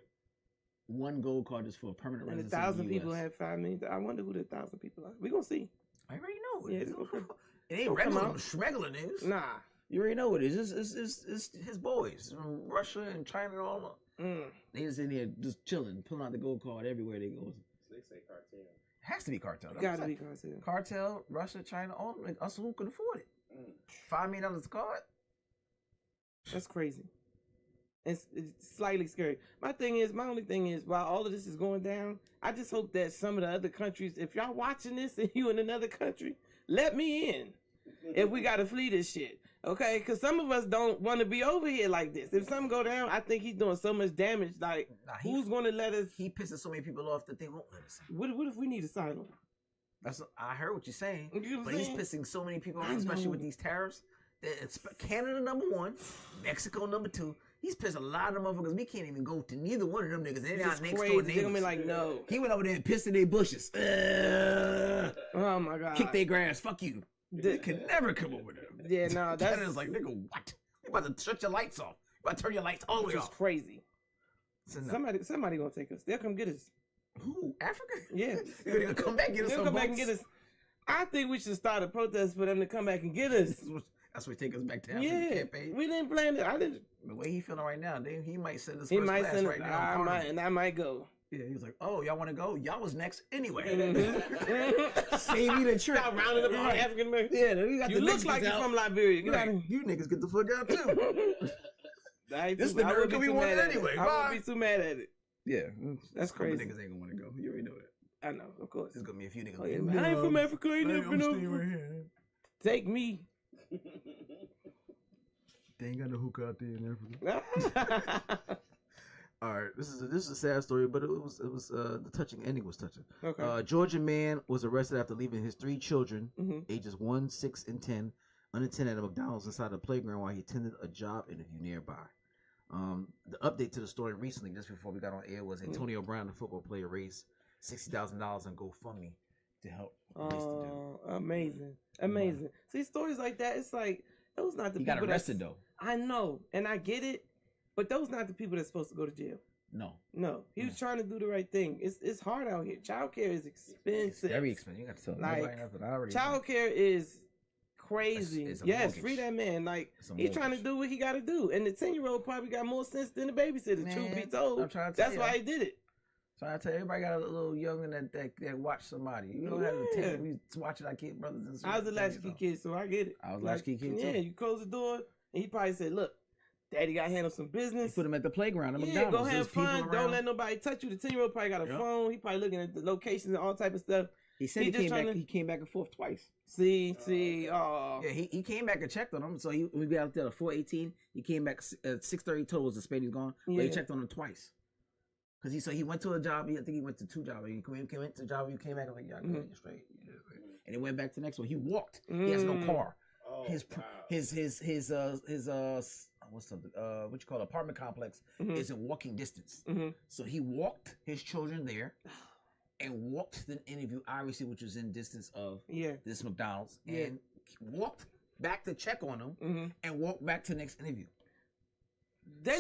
One gold card is for a permanent and residence. 1,000 in the people US. have $5 million. I wonder who the 1,000 people are. We gonna see. I already know Yeah, it. it's okay. It ain't Don't come regular out. schmeggler niggas. Nah. You already know what it is. It's his boys from Russia and China and all that. They just in there just chilling, pulling out the gold card everywhere they go. They say cartel. It has to be cartel. It gotta be cartel. Cartel, Russia, China, all like us who can afford it. $5 million a card. That's crazy. It's slightly scary. My only thing is, while all of this is going down, I just hope that some of the other countries, if y'all watching this and you in another country, let me in. If we gotta flee this shit, okay? Because some of us don't want to be over here like this. If something go down, I think he's doing so much damage. Like, who's gonna let us? He pisses so many people off that they won't let us in. What if we need asylum? I heard what you're saying, You know what but I'm he's saying? pissing so many people off, I especially know. with these tariffs. That it's Canada #1, Mexico #2. He's pissed a lot of motherfuckers. We can't even go to neither one of them niggas. They're not It's next door crazy. They're neighbors. gonna be like, no. He went over there and pissed in their bushes. Oh my god. Kick their grass. Fuck you. They could never come over there. Yeah, no, that's Canada's like, nigga, what? You about to shut your lights off. You about to turn your lights all the way just off. crazy. So no. Somebody gonna take us. They'll come get us. Who? Africa? Yeah. They're gonna come back and get us. They'll some come back and boats? get us. I think we should start a protest for them to come back and get us. That's what take us back to Africa Yeah, campaign. we didn't plan it. I didn't. The way he feeling right now, he might send us He first might class send right it. now. I might go. Yeah, he was like, "Oh, y'all want to go? Y'all was next anyway." Mhm. Save me the trip. Stop rounding up all Right. African Americans. Yeah, you got You the look Mexicans like you're out. from Liberia. Get out Right. of You niggas get the fuck out too. here. This is the I America wouldn't be we too wanted mad at it. anyway. I Bye. wouldn't be too mad at it. Yeah, That's Couple crazy. niggas ain't gonna want to go. You already know that. I know, of course. There's gonna be a few niggas. Oh, yeah, like, man. I ain't from Africa. I ain't never been I'm staying over. right here. Take me. They ain't got no hookah out there in Africa. All right, this is a sad story, but it was the touching ending was touching. Okay. Georgia man was arrested after leaving his 3 children, Mhm. ages 1, 6, and 10, unattended at a McDonald's inside a playground while he attended a job interview nearby. The update to the story recently, just before we got on air, was Antonio Brown, the football player, raised $60,000 on GoFundMe to help raise the dude. Oh, amazing. See, stories like that, it's like, those not the He people got arrested though. I know, and I get it, but those not the people that's supposed to go to jail. No, he was trying to do the right thing. It's hard out here. Childcare is expensive. It's very expensive. You got to tell Like, nobody else, but I already Childcare is crazy. It's a Yes, mortgage. free that man. Like, It's a he's trying to mortgage. do what he got to do, and the 10-year-old probably got more sense than the babysitter. Truth be Man, told, I'm trying to tell that's why he did it. So I tell you, everybody got a little youngin' that watch somebody. You don't have to Yeah. take we watching our kid brothers and sisters. I was a latchkey kid, so I get it. I was a latchkey kid, too. Yeah, you close the door, and he probably said, "Look, Daddy got to handle some business. Put him at the playground. At Yeah, McDonald's. go have There's people fun. around. Don't let nobody touch you." The 10-year-old probably got a Yep. phone. He probably looking at the locations and all type of stuff. He said he he just came back. trying to- He came back and forth twice. See, Yeah, he came back and checked on him. So we got out there at 4:18. He came back at 6:30. Told was the spade he's gone. But he Yeah. checked on him twice. Cause he went to a job. I think he went to 2 jobs. He went to a job. He came back. I'm like, yeah, Mm-hmm. you're straight. And he went back to the next one. He walked. He has no car. Oh, His what's the what you call it, apartment complex Mhm. is in walking distance. Mhm. So he walked his children there and walked to the interview, obviously, which was in distance of Yeah. this McDonald's, Yeah. and walked back to check on him Mm-hmm. and walked back to the next interview. They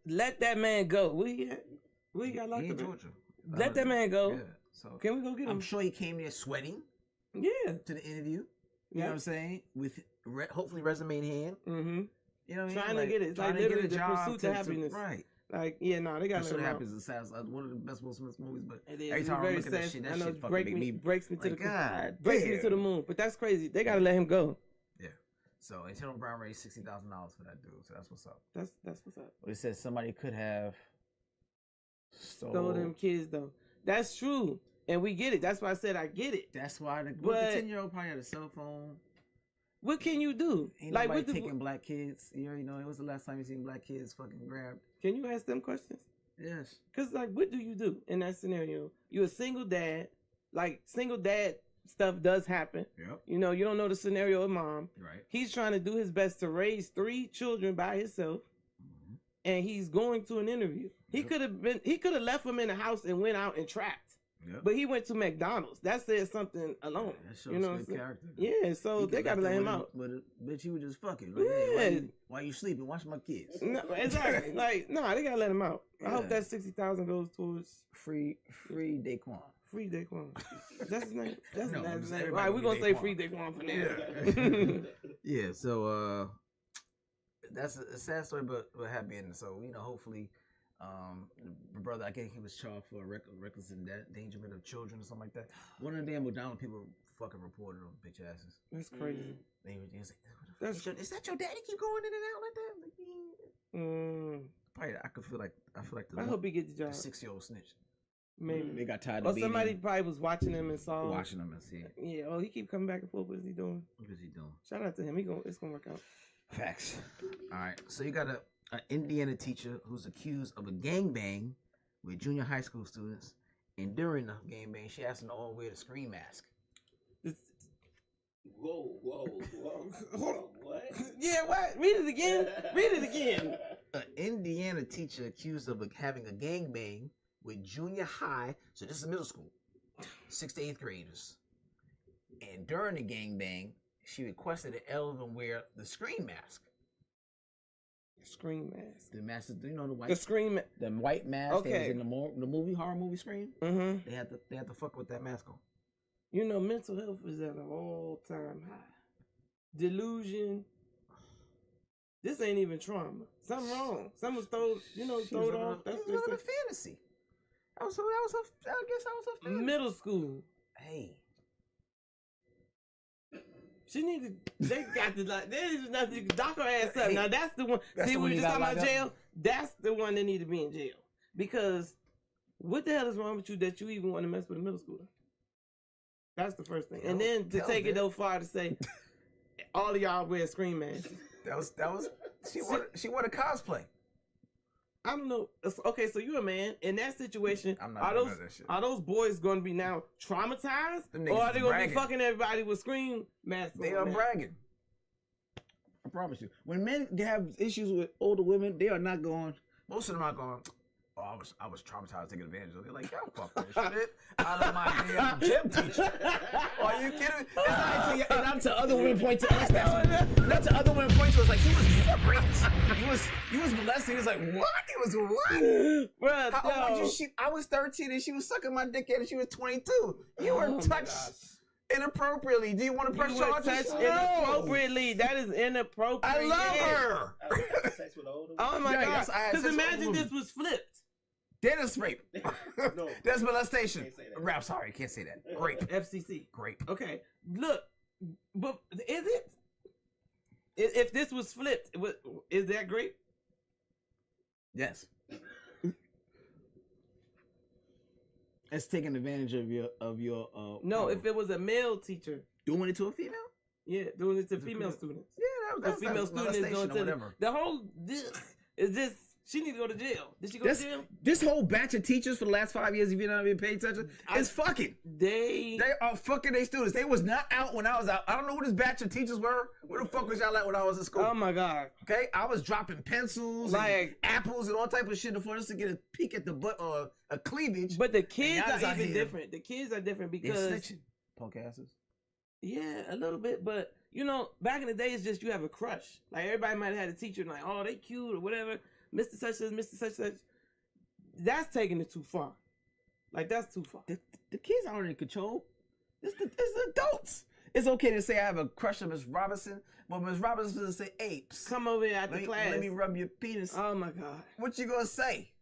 let that man go. Where he at? Where he got locked He in up? at? Georgia. Let that man go. Yeah. So Can we go get him? I'm sure he came there sweating Yeah. to the interview. You Yeah. know what I'm saying? With hopefully resume in hand. Mm-hmm. You know what I mean? Trying to get it. It's like literally the pursuit to happiness. Right. Like, yeah, no, they got to let him out. Happiness is one of the best Will Smith movies, but Every every time I look at that shit, fucking breaks me to like, God breaks me to the moon. But that's crazy. They got to let him go. Yeah. So Antonio Brown raised $60,000 for that dude. So that's what's up. That's what's up. But it says somebody could have stole them kids though. That's true, and we get it. That's why I said I get it. That's why the 10-year-old probably had a cell phone. What can you do? Ain't like nobody taking black kids. You already know it was the last time you seen black kids fucking grabbed. Can you ask them questions? Yes. Cause like, what do you do in that scenario? You're a single dad. Like single dad stuff does happen. Yep. You know, you don't know the scenario of mom. Right. He's trying to do his best to raise 3 children by himself, and he's going to an interview. He could have left them in the house and went out and trapped. Yep. But he went to McDonald's. That says something alone. That shows you know good character. Yeah, so they gotta let him out. But bitch, you were just fucking. Like, yeah. Hey, why you sleeping? Watch my kids. No, exactly. Like, no, they gotta let him out. I hope that $60,000 goes towards free Daquan. Free Daquan. That's his name. That's no, his name. All right, we're gonna say Free Daquan for now. Yeah. Yeah. So that's a sad story, but happy ending. So hopefully. The brother, I guess he was charged for reckless endangerment of children or something like that. One of the damn McDonald's people fucking reported them bitch asses. That's crazy. They were just like, is that your daddy keep going in and out like that? Like, yeah. Probably, I feel like I hope he gets the job. 6-year-old snitch. Maybe they got tired or of being somebody probably was watching him and saw him and see it. Yeah. Oh, he keep coming back and forth. What is he doing? What is he doing? Shout out to him. It's gonna work out. Facts. All right. So you got an Indiana teacher who's accused of a gangbang with junior high school students, and during the gangbang, she asked them to all wear the screen mask. Whoa. Hold on. What? Yeah, what? Read it again. Read it again. An Indiana teacher accused of having a gangbang with junior high, so this is middle school, 6th to 8th graders. And during the gangbang, she requested that all of them wear the screen mask. Scream mask. The mask, the white. The scream. The white mask. Okay. That was in the horror movie Scream. Mm-hmm. They had to fuck with that mask on. Mental health is at an all-time high. Delusion. This ain't even trauma. Something wrong. Someone's thrown off. That's a fantasy. I guess that was her fantasy. Middle school. Hey. She needed. They got to there's nothing you can dock her ass up. Now that's the one. See, we just talking about jail. That's the one that need to be in jail. Because what the hell is wrong with you that you even want to mess with a middle schooler? That's the first thing. And then to take it so far to say, all of y'all wear screen masks. That was. She wanted cosplay. I don't know. Okay, so you're a man in that situation. I'm not doing that shit. Are those boys going to be now traumatized, or are they going to be fucking everybody with screen masks? They are bragging. I promise you. When men have issues with older women, they are not going. Most of them are going. Oh, I was traumatized, taking advantage of it. They're like, y'all fuck that shit out of my damn gym teacher. Are you kidding me? And not to other women point to us. Not to other women point to us. Like, he was great. He was molested. He was like, what? He was what? Bruh, how old was you? I was 13 and she was sucking my dick and she was 22. You were touched inappropriately. Do you want to press charges? Inappropriately. That is inappropriate. I love her. Sex with older oh my God. Because imagine this was flipped. That is rape. No. That's molestation. Rap, sorry, can't say that. Grape. FCC. Grape. Okay. Look, but is it? If this was flipped, is that grape? Yes. It's taking advantage of your No, if it was a male teacher doing it to a female. Yeah, doing it to female students. Yeah, that's female student is doing to whatever. The whole is this. She need to go to jail. Did she go to jail? This whole batch of teachers for the last 5 years, if you're not being paid attention, is fucking. They are fucking their students. They was not out when I was out. I don't know who this batch of teachers were. Where the fuck was y'all at when I was in school? Oh my God. Okay, I was dropping pencils, and apples, and all type of shit for us to get a peek at the butt or a cleavage. But the kids are even different. The kids are different because they're snitching. Punk asses. Yeah, a little bit, but back in the day, it's just you have a crush. Like everybody might have had a teacher, like, oh, they cute or whatever. Mr. Such as Mr. Such. That's taking it too far. Like that's too far. The kids aren't in control. It's adults. It's okay to say I have a crush on Miss Robinson, but Miss Robinson doesn't say, "Hey, come over here after class. Let me rub your penis." Oh my God. What you gonna say?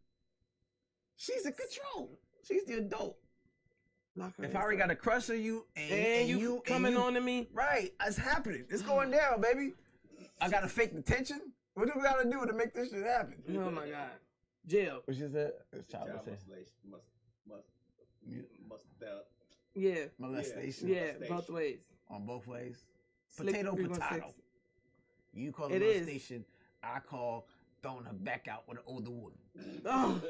She's in control. She's the adult. If I already got a crush on you and you coming on to me, right? It's happening. It's going down, baby. I gotta fake the tension. What do we gotta do to make this shit happen? Oh my God. Jail. What she said? It's child Yeah. molestation. Yeah, both ways. On both ways. Slick Potato, 316. potato. You call it molestation. I call throwing her back out with an older woman. Oh.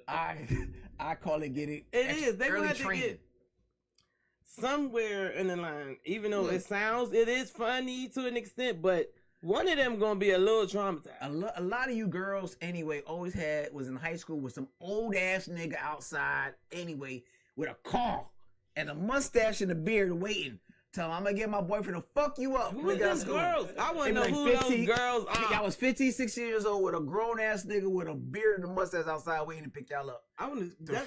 I call it getting They early gonna have training. to get somewhere in the line, even though it is funny to an extent, but one of them gonna be a little traumatized. A lot of you girls anyway was in high school with some old ass nigga outside anyway with a car and a mustache and a beard waiting. Tell him I'm gonna get my boyfriend to fuck you up. Who are those girls? I want to know who those girls are. I was 15, 16 years old with a grown ass nigga with a beard and a mustache outside waiting to pick y'all up. I want to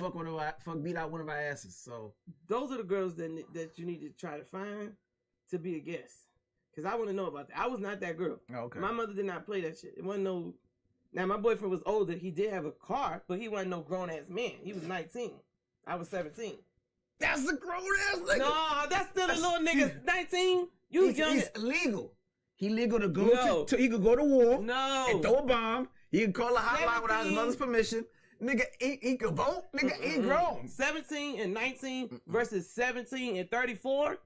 fuck beat out one of our asses. So those are the girls that you need to try to find to be a guest. Cause I want to know about that. I was not that girl. Oh, okay. My mother did not play that shit. It wasn't no. Now my boyfriend was older. He did have a car, but he wasn't no grown ass man. He was 19. I was 17. That's a grown ass nigga. No, that's still a little nigga. 19. You young. He's illegal. He legal to go to. He could go to war. No. And throw a bomb. He can call a hotline without his mother's permission. Nigga, he could vote. Nigga, he grown. 17 and 19 versus 17 and 34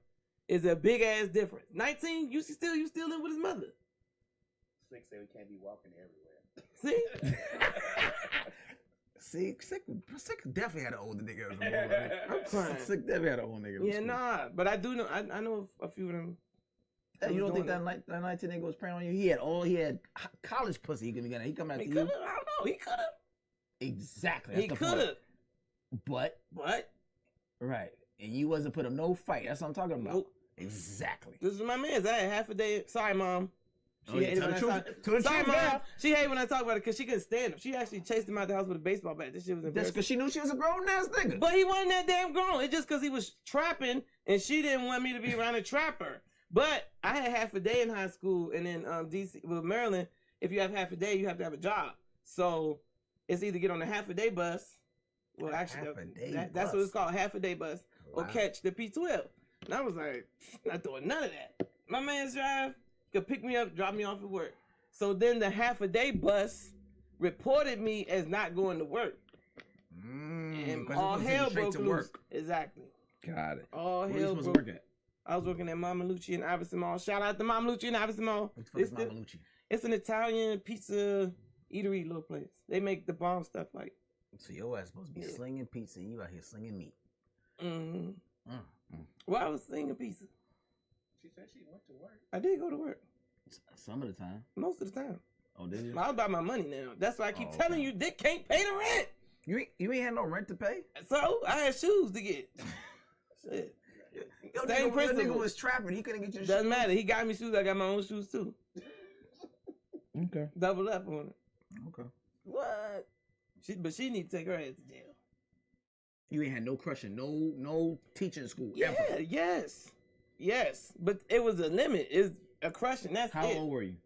is a big ass difference. 19, you still live with his mother. Slick said we can't be walking everywhere. See? Sick definitely had an older nigga. I'm crying. Sick definitely had an old nigga. Yeah, nah, but I do know. I know a few of them. Hey, you don't think that 19 nigga was preying on you? He had college pussy. He could get. He coming after you. I don't know. He could have. Exactly. He could have. But right, and you wasn't put him no fight. That's what I'm talking about. Nope. Exactly. This is my man's. I had half a day. Sorry, mom. She hated when I talk. Sorry, mom. She hated when I talk about it because she couldn't stand him. She actually chased him out the house with a baseball bat. This shit was embarrassing. That's because she knew she was a grown ass nigga. But he wasn't that damn grown. It's just because he was trapping and she didn't want me to be around a trapper. But I had half a day in high school, and in Maryland, if you have half a day, you have to have a job. So it's either get on the half a day bus. Well, actually, that's what it's called, half a day bus, or catch the P12. And I was like, not doing none of that. My man's drive could pick me up, drop me off at work. So then the half a day bus reported me as not going to work. And all hell broke loose. Exactly. Got it. All Where hell you supposed broke. to work at? I was working at Mama Lucci in Iverson Mall. Shout out to Mama Lucci in Iverson Mall. What the fuck is Mama Lucci? It's an Italian pizza eatery little place. They make the bomb stuff like. So your ass supposed to be slinging pizza and you out here slinging meat. Well, I was slinging pizza. She said she went to work. I did go to work. Some of the time. Most of the time. Oh, did you? I was about my money now. That's why I keep telling you, Dick can't pay the rent. You ain't had no rent to pay? So I had shoes to get. Shit. Your Same principle. nigga was trapping. He couldn't get your shoes. Doesn't matter. He got me shoes. I got my own shoes too. Okay. Double up on it. Okay. What? But she need to take her ass to jail. You ain't had no crushing, no teaching school. Yeah, ever. yes. But it was a limit. It's a crushing. That's How old were you?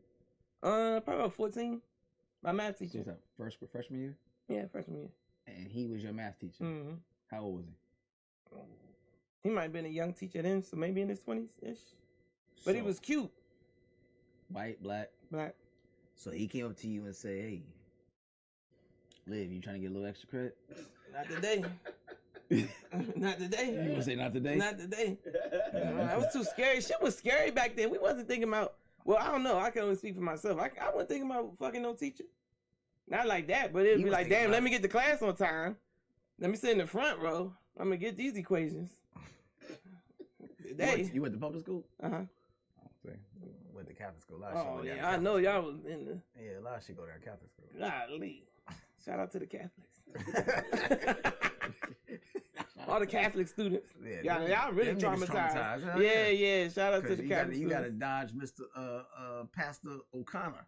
Probably about 14. My math teacher. So was that freshman year? Yeah, freshman year. And he was your math teacher. Mm-hmm. How old was he? He might have been a young teacher then, so maybe in his 20s-ish. But he was cute. White, black? Black. So he came up to you and said, hey, Liv, you trying to get a little extra credit? Not today. Not today. You gonna say not today? Not today. That was too scary. Shit was scary back then. We wasn't thinking about, well, I don't know. I can only speak for myself. I wasn't thinking about fucking no teacher. Not like that, but it'd be like, damn, let me get to class on time. Let me sit in the front row. I'm going to get these equations. You went to public school? Uh-huh. Went to Catholic school. Oh, yeah, I know y'all was in the... Yeah, a lot of shit go there Catholic school. Golly. Shout out to the Catholics. All the Catholic students. Yeah, y'all really traumatized. Yeah. Shout out to the Catholic students. You got to dodge Mr. Pastor O'Connor.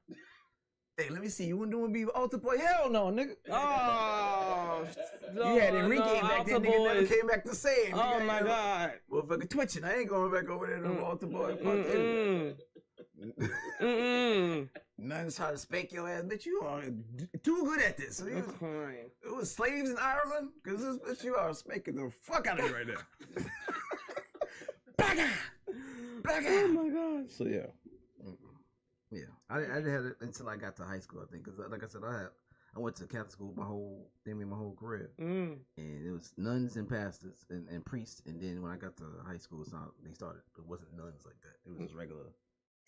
Hey, let me see. You want to be altar boy? Hell no, nigga. Oh, no, You had Enrique back then. Nigga never came back the same. Oh nigga, my God. Motherfucker twitching. I ain't going back over there to altar boy. Nuns try to spank your ass, bitch. You are too good at this. So it was slaves in Ireland, because this bitch, you are spanking the fuck out of you right now. Back out! Oh my God. So yeah. Yeah, I didn't have it until I got to high school, I think, because like I said, I went to Catholic school my whole career, and it was nuns and pastors and priests, and then when I got to high school, they started. It wasn't nuns like that; it was just regular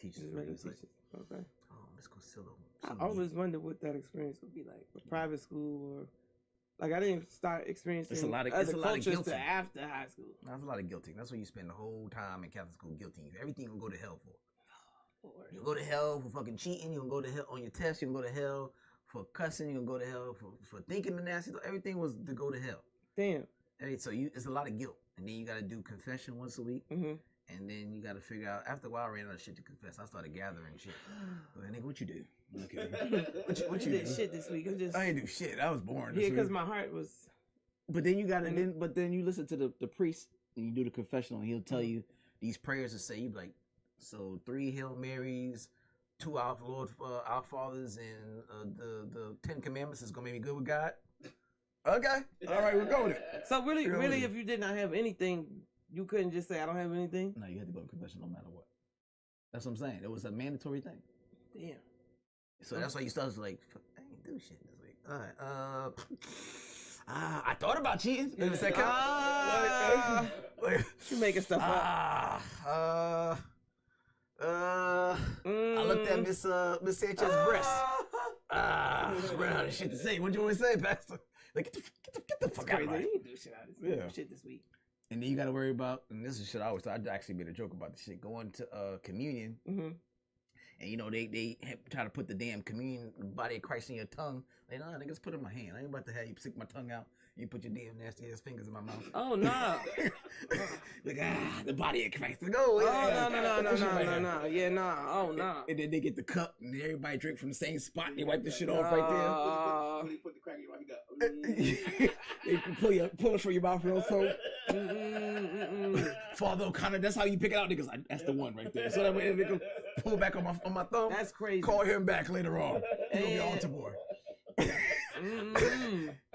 teachers. Okay. Oh, Miss Cosillo. I always wondered what that experience would be like, a private school or. Like, I didn't start experiencing other cultures till after high school. There's a lot of guilting. That's where you spend the whole time in Catholic school guilting. Everything you go to hell for. You'll go to hell for fucking cheating. You'll go to hell on your test. You'll go to hell for cussing. You'll go to hell for thinking the nasty. Everything was to go to hell. Damn. So it's a lot of guilt. And then you got to do confession once a week. And then you got to figure out, after a while, I ran out of shit to confess. I started gathering shit. Like, nigga, what you do? Okay. What you did do? Shit this week. I ain't do shit. I was born. Yeah, because my heart was. But then you got to, then you listen to the priest and you do the confessional, and he'll tell you these prayers to say. You be like, so 3 Hail Marys, 2 Our Fathers, and the 10 Commandments is gonna make me good with God. Okay, all right, we'll go with it. So really, if you did not have anything, you couldn't just say I don't have anything. No, you had to go to confession no matter what. That's what I'm saying. It was a mandatory thing. Damn. So that's why you started like, I ain't do shit this week. All right, I thought about cheating. You understand? You making stuff up. I looked at Miss Sanchez's breast. I ran out of shit to say. What do you want to say, Pastor? Like, get the fuck out of here. You do shit out of this shit this week. And then you got to worry about, and this is shit I always thought. I actually made a joke about this shit. Going to communion, and you know they try to put the damn communion, the body of Christ in your tongue. Like, nah, niggas, put it in my hand. I ain't about to have you stick my tongue out. You put your damn nasty ass fingers in my mouth. Oh no! Like, the body of Christ. Like, oh no! Yeah, no. Oh no! And then they get the cup, and everybody drink from the same spot. And they wipe the shit off right there. You put the crack in right up. They pull it from your mouth real slow. Father O'Connor, that's how you pick it out, niggas. Like, that's the one right there. So that way they can pull back on my thumb. That's crazy. Call him back later on. He'll be altar boy.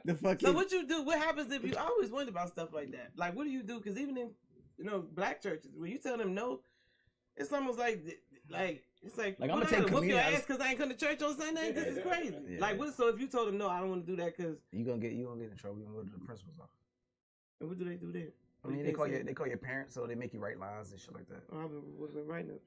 The fucking. So what you do? What happens if you? I always wonder about stuff like that. Like, what do you do? Because even in black churches, when you tell them no, it's almost like it's like I'm gonna take whoop your ass because I ain't come to church on Sunday. This is crazy. Yeah. Like, what? So if you told them no, I don't want to do that because you gonna get in trouble. You gonna go to the principal's office. And what do they do then? I mean, they call your parents, so they make you write lines and shit like that. Oh, I've been writing it.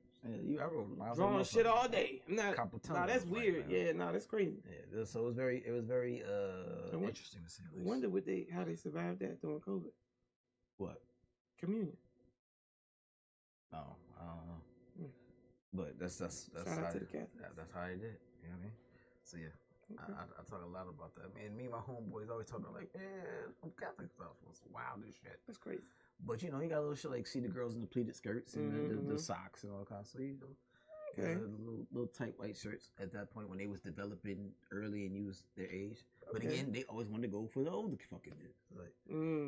Yeah, I wrote lines. Drawing shit all day. I'm not. Nah, that's weird. Right, yeah, nah, that's crazy. Yeah, so it was very interesting to see. I wonder how they survived that during COVID. What? Communion. Oh, I don't know. But that's how to the Catholics. That's how they did it. You know what I mean? So yeah. Okay. I talk a lot about that. Man, me and my homeboys always talk about like, some Catholic stuff was wild as shit. That's crazy. But you got a little shit like see the girls in the pleated skirts and the socks and all that kind of stuff. Okay. Little tight white shirts at that point when they was developing early and you was their age. But again, they always wanted to go for the older fucking dude. Like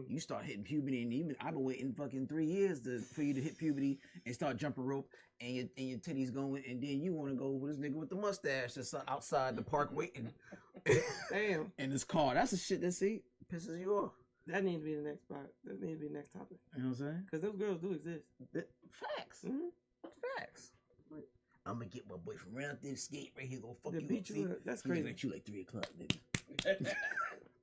you start hitting puberty, and I've been waiting fucking 3 years for you to hit puberty and start jumping rope, and your titties going, and then you want to go with this nigga with the mustache that's outside the park waiting. Damn. In this car, that's the shit that pisses you off. That needs to be the next spot. That needs to be the next topic. You know what I'm saying? Because those girls do exist. Facts. Facts. I'm gonna get my boy from around there, skate right here, go fuck you up. That's crazy. At you like 3 o'clock, nigga.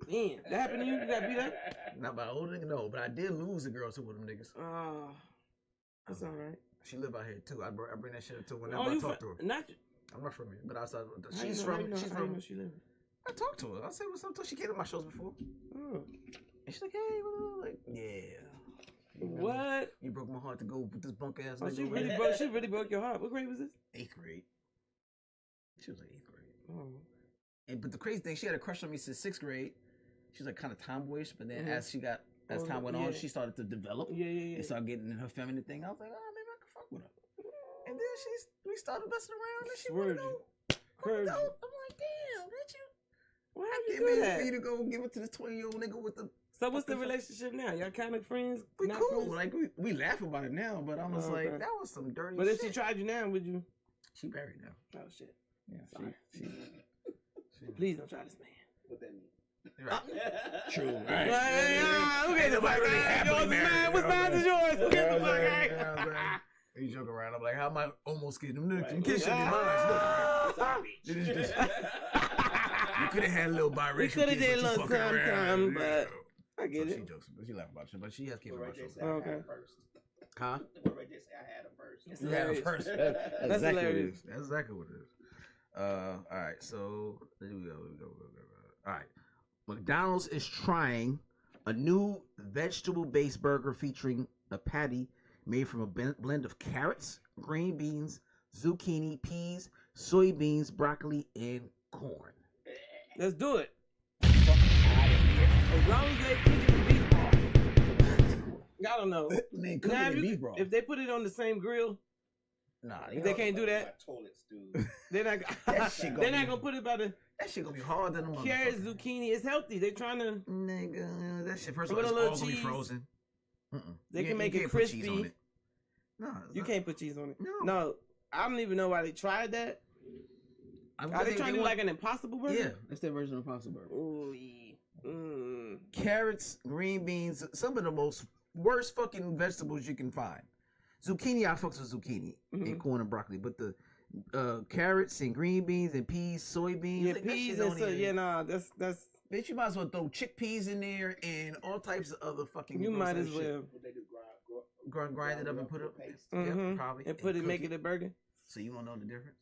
Man, that happened to you? You got beat up? Not by old nigga, no. But I did lose a girl to one of them niggas. Oh, that's all right. She live out here too. I bring that shit up to whenever I talk to her. I'm not from here, but outside. She's from. She live. I talked to her. I said what's up to her. She came to my shows before. Oh. And she's like, hey, like, yeah. What? You broke my heart to go with this bunk ass nigga. She really broke your heart. What grade was this? 8th grade. She was like 8th grade. Oh. But the crazy thing, she had a crush on me since 6th grade. She was like kind of tomboyish, but then as time went on, she started to develop. Yeah. And started getting in her feminine thing. I was like, maybe I could fuck with her. And then we started messing around, and she wanted to go. I'm like, Why I would can't you do wait that? for you to go give it to this 20-year-old nigga with the. So what's the relationship now? Y'all kind of friends? We Not cool. friends? Like we laugh about it now, but I'm just like, Okay. that was some dirty But shit. if she tried you now, would you? She married now. Oh shit! Yeah, Sorry. she Please don't try this man. What that mean? right. True, Who right. gets the fuck really out? happily Yours is married, mine. you What's know mine what is yours. Who gets the You know fuck what I'm saying? out? You know what I'm saying? You joke around. I'm like, how am I almost getting them Right. kids should be mine. Sorry. You could have had a little biracial We coulda kids, did a but you little fucking around. sometime, but I get So it. she jokes, but she laugh about shit, but she has kids Well, on right her there shoulder. say I Okay. had it first. Huh? Well, right there say I had it first. That's You had it hilarious. first. That's exactly hilarious. what it is. That's exactly what it is. All right, so here we go. All right, McDonald's is trying a new vegetable-based burger featuring a patty made from a blend of carrots, green beans, zucchini, peas, soybeans, broccoli, and corn. Let's do it. As long as they cook it beef broth. I don't know. Man, Now, if they put it on the same grill, nah, they can't do that. My toilets, dude. They're not. That shit gonna They're not be- gonna put it by the that shit gonna be hard than a carrots, motherfucker. zucchini. It's healthy. They're trying to. Nigga, that shit first of With all, a it's little all gonna be cheese. frozen. They You can make it can't put cheese crispy. on it. No, it's You not. can't put cheese on it. No. No, I don't even know why they tried that. Are they trying to do like an Impossible burger? Yeah, that's their version of Impossible Burger. Ooh, yeah. Carrots, green beans, some of the most worst fucking vegetables you can find. Zucchini, I fucks with zucchini and corn and broccoli, but the carrots and green beans and peas, soybeans, Yeah, like, that peas shit and don't so even- yeah, nah, that's Bitch, you might as well throw chickpeas in there and all types of other fucking. you gross might ass as shit. well. What they do, Grind it up and put it. paste. Yeah, probably. And put it, cook make it a burger. So you won't know the difference.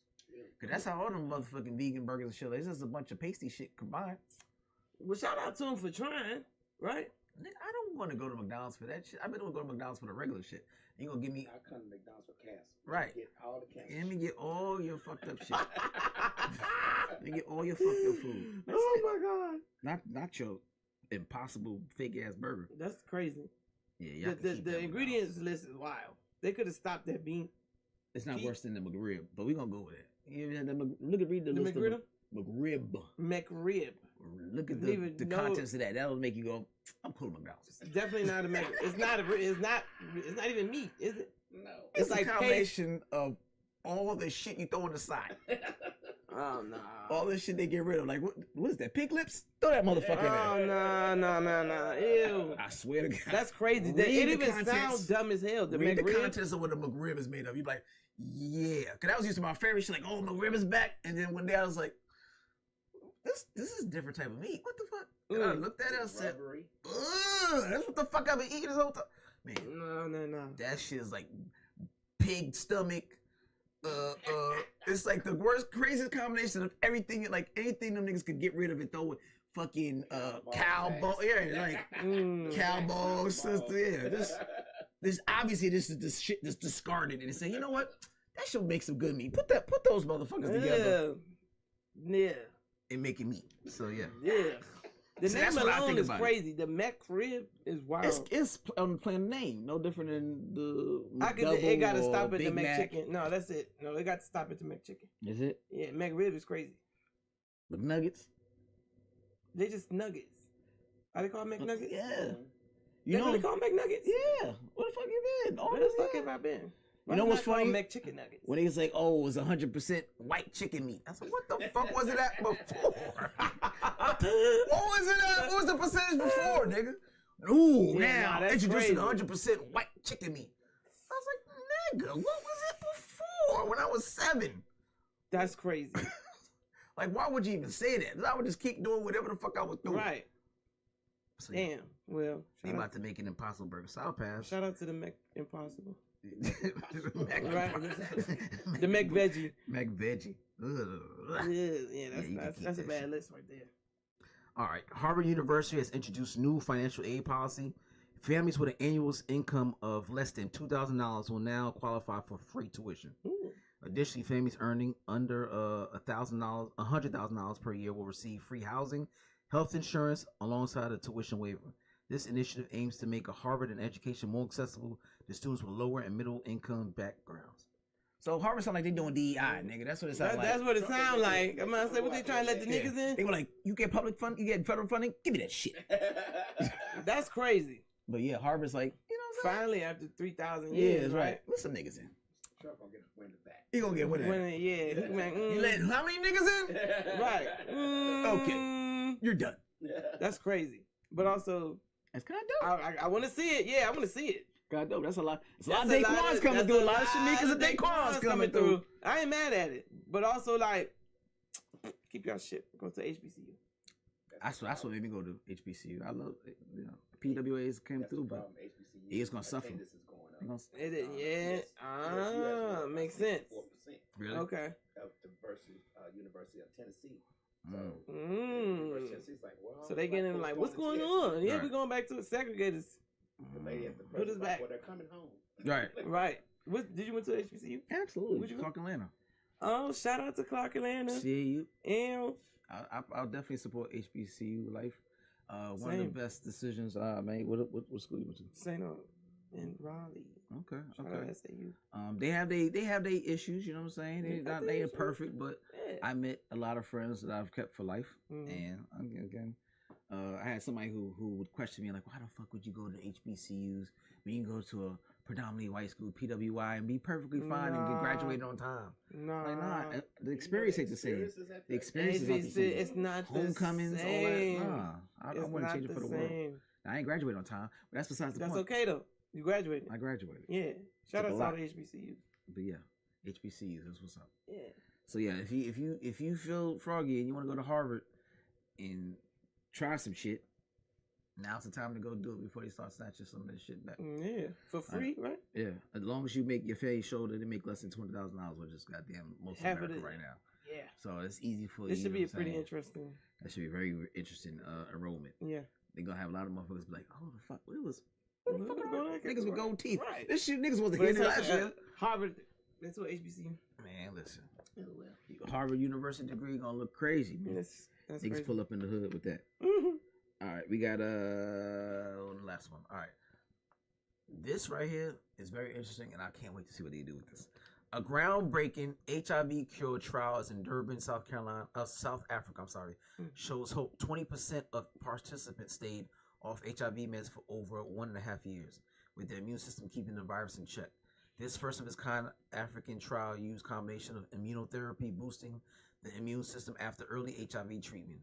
Cause that's how all them motherfucking vegan burgers and shit. It's just a bunch of pasty shit combined. Well, shout out to him for trying, right? Nigga, I don't want to go to McDonald's for that shit. I better go to McDonald's for the regular shit. You gonna give me I come to McDonald's for cancer. Right. Get all the cancer. Let me get all your fucked up shit. Let me get all your fucked up food. That's Oh it. my god, Not your impossible fake ass burger. that's crazy. Yeah, y'all The, can the, keep the that ingredients list is wild. They could have stopped that bean. McDonald's. It's not Keep- worse than the McRib, but we gonna go with it. You ever had the look at read the The list McGriddle? of McRib. McRib. Look at Don't even the know- contents of that. That'll make you go, I'm cool with McDonald's. It's definitely not a Mc. It's not a. It's not. It's not even meat, is it? No. It's like a combination of all the shit you throw on the side. Oh no. All this shit they get rid of. Like, what is that? Pig lips? Throw that motherfucker in there. Oh no. Ew. I swear to God. That's crazy. Read It the even contents. sounds dumb as hell. The Read the McRib. contents of what a McRib is made of. You'd be like, yeah. Because that was used to my favorite shit. Like, oh, McRib is back. And then one day I was like, this is a different type of meat. What the fuck? And I looked at it and said, Rubbery. ugh, that's what the fuck I've been eating this whole time. Man, No. that shit is like pig stomach. It's like the worst, craziest combination of everything. Like anything them niggas could get rid of and throw it. Fucking cow ball, yeah, like cow balls, sister, yeah. This obviously this is this shit that's discarded, and they say, you know what? That should make some good meat. Put those motherfuckers together Yeah. and make it meat. So yeah, The See, name that's what I alone think is about it. crazy. The McRib is wild. it's plain name, no different than the. It got to McDouble stop or at the Big Mac. McChicken. No, that's it. No, they got to stop at the McChicken. Is it Yeah, McRib is crazy. McNuggets? They just nuggets. Are they called McNuggets? Yeah. They really called McNuggets? Yeah. What the fuck you been? Where the fuck have I been? You know what's funny? McChicken nuggets. When he was like, "Oh, it was 100% white chicken meat," I said, "What the fuck was it at before? What was it at? What was the percentage before, nigga?" Ooh, Yeah, now nah, that's introducing crazy. 100% white chicken meat. I was like, "Nigga, what was it before? When I was 7? That's crazy. Like, why would you even say that? I would just keep doing whatever the fuck I was doing." Right. So, yeah, Damn. Well, they about to make an Impossible Burger. So I'll pass. shout out to the Mac Impossible. Mac Right. The Mac Veggie. Mac Veggie. Ugh. Yeah, you can that's keep a that bad shit. list right there. All right. Harvard University has introduced new financial aid policy. Families with an annual income of less than $2,000 will now qualify for free tuition. Ooh. Additionally, families earning under $100,000 per year will receive free housing, health insurance, alongside a tuition waiver. This initiative aims to make Harvard an education more accessible to students with lower and middle income backgrounds. So Harvard sound like they doing DEI, nigga. That's what it sounds like. That's what it sound like. I'm gonna say, what they trying to let the niggas in? They were like, you get public fund, you get federal funding, give me that shit. That's crazy. But yeah, Harvard's like, you know what I'm saying? Finally, after 3,000 years, right. Let some niggas in. Trump gonna get wind of that. He gonna get wind of that. Yeah. He can make, You let how many niggas in? Right. Okay. You're done. That's crazy. But also, that's kind of dope. I want to see it. Yeah, I want to see it. God dope. That's a lot. It's a lot of Daquans coming through. A lot of Shanikas and Daquans coming through. I ain't mad at it. But also, like, keep y'all shit. Go to HBCU. That's what made me go to HBCU. I love, you know, PWAs came through, but it's gonna suffer. Makes sense. 4%. Really? Okay. Of the University of Tennessee. So, Mm. Tennessee's like, well, So they getting like, what's going on? Yeah, Right. we're going back to the segregators. The lady at the Put us president's back. like, well, they're coming home. Right. Right. What did you went to HBCU? Absolutely. Where'd you go? Clark Atlanta. Oh, shout out to Clark Atlanta. CAU. And I'll definitely support HBCU life. One Same. of the best decisions I made. What school you went to? St. in Raleigh. Okay. Shout Okay. out SAU. They have they issues. You know what I'm saying? They ain't perfect, but Yeah. I met a lot of friends that I've kept for life. Mhm. And again, I had somebody who would question me like, why the fuck would you go to HBCUs when you can go to a predominantly white school, PWI, and be perfectly fine and get graduated on time? Nah. Like, nah, the experience ain't the same. The experience is not the HBCU, same. it's not Homecomings, the all same. that. Nah, I It's wouldn't not change it for the same. world. I ain't graduated on time, but that's besides the That's point. okay though. You graduated. I graduated. Yeah. Shout Took a out to all lot. the HBCUs. But yeah, HBCUs, that's what's up. Yeah. So yeah, if you feel froggy and you want to go to Harvard and try some shit, now's the time to go do it before they start snatching some of that shit back. Yeah. For free, right? Yeah, as long as you make your face show that they make less than $20,000, which is goddamn most of Half of America it. right now. Yeah. So it's easy for This you. should know be a what I'm pretty saying? interesting. That should be very interesting enrollment. Yeah. They're gonna have a lot of motherfuckers be like, oh the fuck, what the What fuck was are going all on? niggas with gold teeth? Right. This shit niggas wasn't But hitting it's last like, year. Harvard. That's what HBCU. Man, listen. Oh, well. Harvard University degree gonna look crazy, man. That's Niggas crazy. pull up in the hood with that. Mhm. All right, we got the last one. All right, this right here is very interesting, and I can't wait to see what they do with this. A groundbreaking HIV cure trials in Durban, South Africa. Shows hope 20% of participants stayed off HIV meds for over 1.5 years, with their immune system keeping the virus in check. This first of its kind African trial used combination of immunotherapy boosting the immune system after early HIV treatment.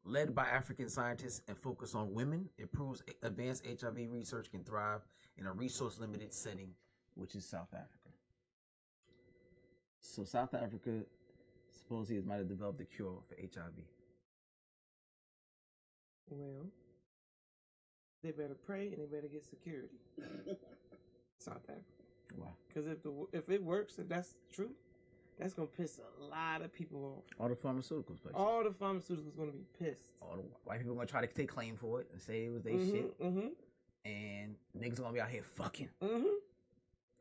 Led by African scientists and focused on women, it proves advanced HIV research can thrive in a resource-limited setting, which is South Africa. So South Africa supposedly might have developed a cure for HIV. Well, they better pray and they better get security. South Africa. Why? Because if it works, if that's true, that's gonna piss a lot of people off. All the pharmaceuticals places. All the pharmaceuticals gonna be pissed. All the white people gonna try to take claim for it and say it was their shit. Mm-hmm. And niggas gonna be out here fucking. Mm-hmm.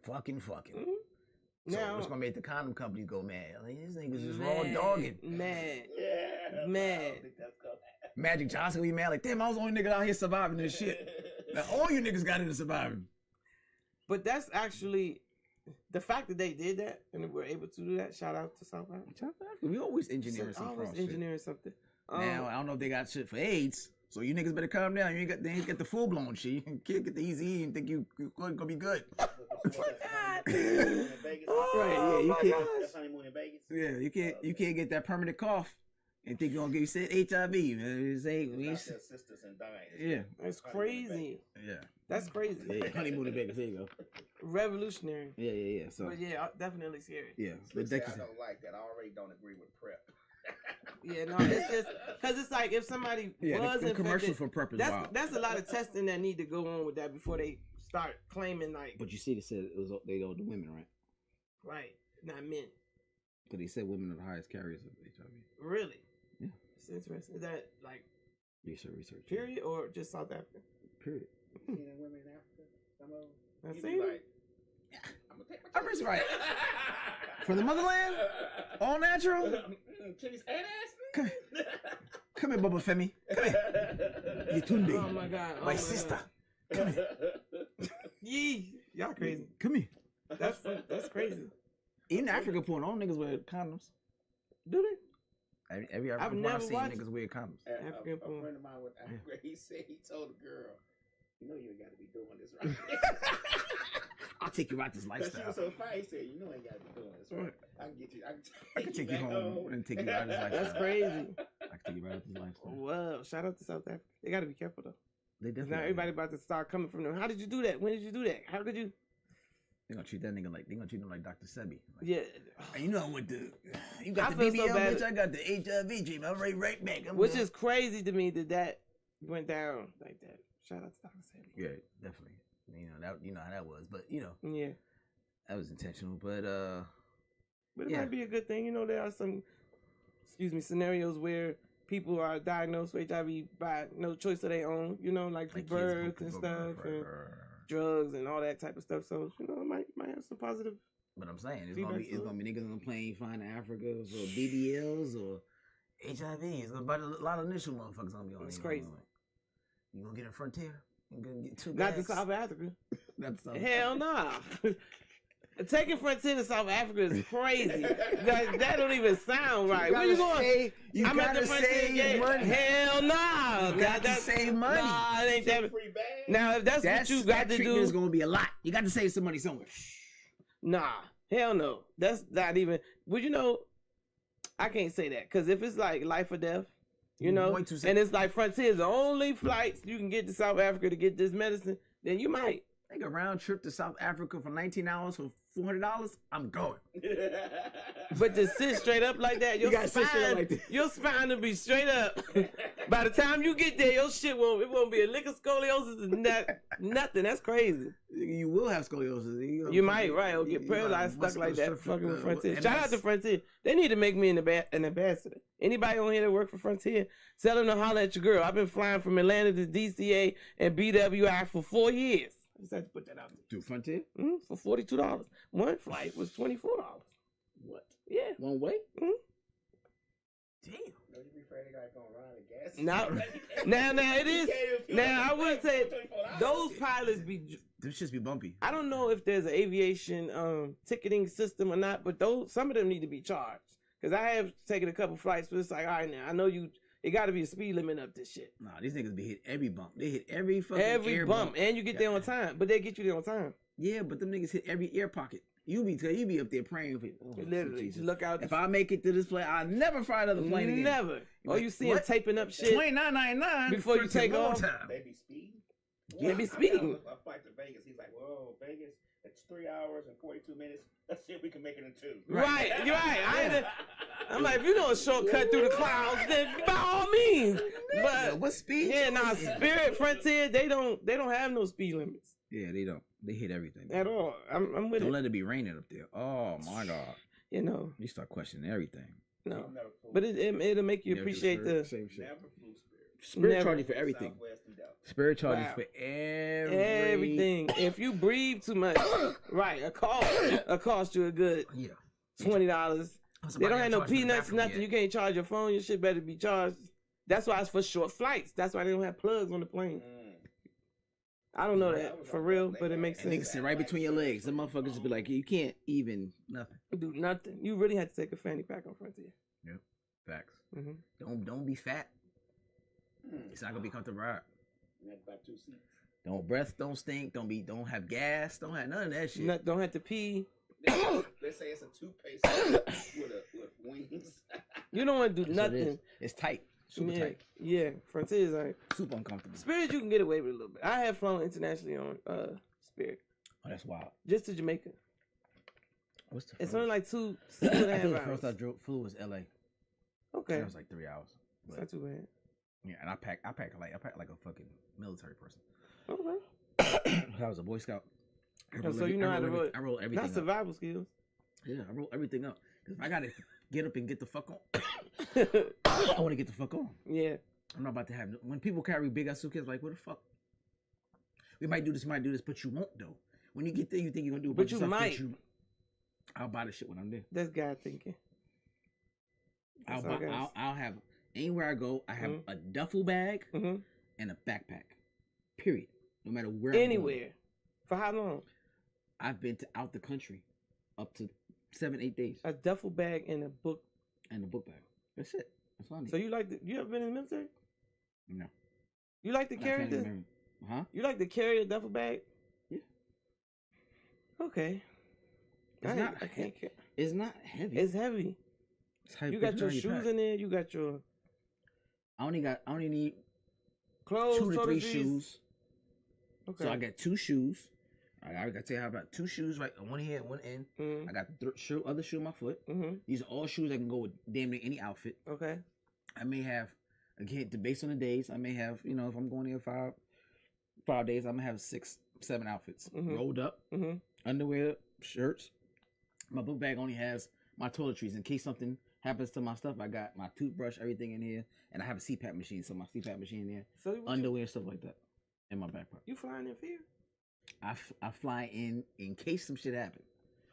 Fucking. Mm-hmm. So Now, it's gonna make the condom companies go mad. Like, these niggas is raw dogging. Mad. Yeah. Mad. I don't think that's gonna happen. Magic Johnson be mad like, damn, I was the only nigga out here surviving this shit. Now all you niggas got into surviving. But that's actually the fact that they did that and were able to do that. Shout out to South Africa. We always engineering some Always fraud engineering something. Now I don't know if they got shit for AIDS, so you niggas better calm down. They ain't got the full blown shit. You can't get the easy and think you gonna be good. Oh, you can't. That's honeymoon in Vegas. Yeah, you can't get that permanent cough and think you're gonna get HIV. Man. It's their sisters and dying. Yeah, That's crazy. yeah. That's crazy. Yeah, honeymoon in Vegas. There you go. Revolutionary. Yeah. So But yeah, definitely scary. yeah, Let's say I ridiculous. don't like that. I already don't agree with PrEP. Yeah, no, it's just because it's like if somebody Yeah, was the commercial infected, for PrEP is that's wild. that's a lot of testing that need to go on with that before they start claiming like But you see, they said it was they owed the women, right? right, not men. But they said women are the highest carriers of HIV. Really? Yeah. It's interesting. Is that like Research. period or just South Africa? Period. You know, women in Africa, some of them. I've you seen be it. like, I'm gonna take my I'm rich, right? From the motherland, all natural. Kitty's head ass. Come here, Bubba Femi. Come here. You tunde. Oh my god. Oh my sister. God. Yee. Y'all crazy. Come here. That's crazy. Even Africa porn, all niggas wear condoms. Do they? I've never seen niggas wear condoms. African a porn. friend of mine went to Africa. He said he told a girl, "You know you ain't got to be doing this, right?" I'll take you out this She lifestyle. was so fine. He said, "You know I ain't got to be doing this, right? I can get you. I can take you home and take you out this lifestyle. That's crazy. I can take you right out this lifestyle. Well, shout out to South Africa. They got to be careful though. They 'Cause definitely. now everybody about to start coming from them. How did you do that? When did you do that? How could you? They gonna treat that nigga like Dr. Sebi. Like, Yeah. you know what the you got I the feel so BBL, bad. bitch. I got the HIV treatment. I'm right back. Which is crazy to me that went down like that. Shout out to Dr. Sandy. yeah, definitely. You know how that was, but Yeah. that was intentional. But But it Yeah. might be a good thing. There are some, scenarios where people are diagnosed with HIV by no choice of their own, like through kids birth and go stuff, birth, and right. drugs and all that type of stuff. So, it might have some positive. But I'm saying it's Feedback gonna be niggas on the plane flying to Africa or BBLs or HIV. It's gonna be a lot of initial motherfuckers gonna be on. It's it, crazy. You gonna get a Frontier? You gonna get two Not to bags? South Africa. Not to South Hell nah. Taking Frontier to South Africa is crazy. that don't even sound right. Where you going? I'm at the Frontier gate. money. Hell nah. You got to save money. Nah, it ain't that. Free bag. Now, if that's what you got to treatment is do, gonna be a lot. You got to save some money somewhere. nah. Hell no. That's not even. Well, I can't say that because if it's like life or death, Going to say- and it's like Frontier's the only flights you can get to South Africa to get this medicine, then you might. Take a round trip to South Africa for 19 hours for $400. I'm going. But to sit straight up like that, your gotta sit straight up spine, like that. your spine will be straight up. By the time you get there, your shit won't be a lick of scoliosis and nothing. That's crazy. You will have scoliosis. You might, right? Or get paralyzed stuck like that. Fucking with Frontier. Shout out to Frontier. They need to make me an ambassador. Anybody on here that work for Frontier, tell them to holler at your girl. I've been flying from Atlanta to DCA and BWI for 4 years. I just had to put that out there. Do Frontier? For $42. One flight was $24. What? Yeah. One way? Mhm. Damn. No, you be afraid they gonna run out of gas. Now it is. Now I would say those pilots be. Them shits be bumpy. I don't know if there's an aviation ticketing system or not, but some of them need to be charged. Because I have taken a couple flights, but it's like, all right, now I know it got to be a speed limit up this shit. Nah, these niggas be hit every bump. They hit every fucking Every air bump, and you get there on time, but they get you there on time. Yeah, but them niggas hit every air pocket. You be up there praying for. Literally, Jesus. just look out. If I make it to this plane, I'll never fly another plane again. Never. You Or you see them what? taping up shit. $29.99 Before you for take long off. time. They be speeding. They be speeding. I flight to Vegas. He's like, "Whoa, Vegas! It's 3 hours and 42 minutes. Let's see if we can make it in 2." Right, you're right. I'm like, if you know a shortcut through the clouds, then by all means. But what speed? yeah, nah, Spirit Frontier, they don't have no speed limits Yeah, they don't. They hit everything. at all. I'm with Don't it. let it be raining up there. Oh my God. You start questioning everything. No. But it'll make you appreciate the same shit. Never flew Spirit. Spirit Never. charges for everything. Southwest and Delta. Spirit charges Wow. for everything. If you breathe too much, right, a cost you a good Yeah. $20. They don't have no peanuts, nothing. You can't charge your phone. Your shit better be charged. That's why it's for short flights. That's why they don't have plugs on the plane. I don't know that for real, but it makes And niggas sense. sit right between your legs. The motherfuckers just be like, you can't even nothing. Do nothing. You really have to take a fanny pack on Frontier. Yep. Facts. Mm-hmm. Don't be fat. It's not gonna be comfortable ride. And that's about 2 seats. Don't stink. Don't have gas. Don't have none of that shit. Don't have to pee. They say it's a toothpaste with wings. You don't want to do That's what it nothing. is. It's tight. Super yeah, tight. yeah. Frontier is like Super uncomfortable. Spirit. You can get away with a little bit. I have flown internationally on Spirit, Oh, that's wild. just to Jamaica. What's the It's furthest? only like two I and a think half the hours. first I flew was LA. Okay, That was like 3 hours. it's But, not too bad. yeah, and I packed like a fucking military person. Okay, I was a Boy Scout. so you know how to roll. I roll everything Not up. survival skills. Yeah, I roll everything up. Cause if I gotta get up and get the fuck on, I want to get the fuck on. Yeah, I'm not about to have when people carry big ass suitcases. Like, what the fuck? We might do this, but you won't though. When you get there, you think you're gonna do a bunch But of you stuff. might. I'll buy the shit when I'm there. that's God thinking. That's all, guys. I'll have anywhere I go. I have a duffel bag Mhm. and a backpack. Period. No matter where. I'm going. Anywhere. For how long? I've been out the country up to 7, 8 days. A duffel bag and a book. And a book bag. That's it. That's all I need. So you you ever been in the military? No. You like to carry this? Huh? You like to carry a duffel bag? Yeah. Okay. It's not. I can't carry. It's not heavy. It's heavy. It's heavy. You got your shoes in there. You got your. I only need clothes, 2 to 3 shoes. Okay. So I got 2 shoes. I got to tell you how about 2 shoes, right? One here, one in. Mm-hmm. I got the other shoe on my foot. Mm-hmm. These are all shoes that can go with damn near any outfit. Okay. I may have, again, based on the days, I may have, if I'm going there 5 days, I'm gonna have 6, 7 outfits rolled up, underwear, shirts. My book bag only has my toiletries in case something happens to my stuff. I got my toothbrush, everything in here, and I have a CPAP machine. So my CPAP machine in there, so underwear, stuff like that, in my backpack. You flying in fear? I fly in case some shit happens.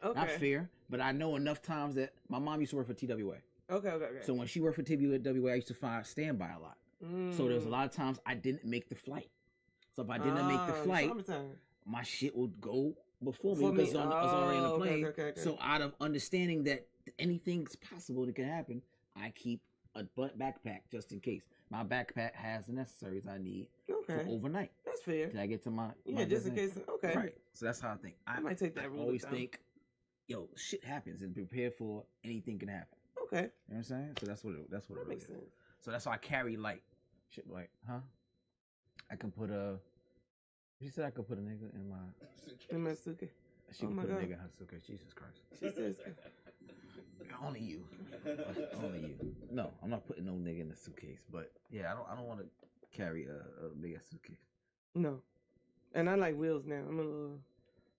Okay. Not fear, but I know enough times that my mom used to work for TWA. Okay. So when she worked for TWA, I used to fly standby a lot. So there was a lot of times I didn't make the flight. So if I didn't make the flight, my shit would go before me because it's already in the plane. Okay. So out of understanding that anything's possible that can happen, I keep a backpack just in case. My backpack has the necessaries I need for overnight. That's fair. Till I get to my just in case. Okay. Right. So that's how I think. I might take that rule. I always think, shit happens and prepare for anything can happen. Okay. You know what I'm saying? So that's what it makes is. sense. So that's why I carry light. Shit like, huh? I can put she said I could put a nigga in my suitcase. She can put a nigga in her suitcase. Jesus Christ. She says only you. Only you. No, I'm not putting no nigga in the suitcase. But yeah, I don't want to carry a big ass suitcase. No. And I like wheels now.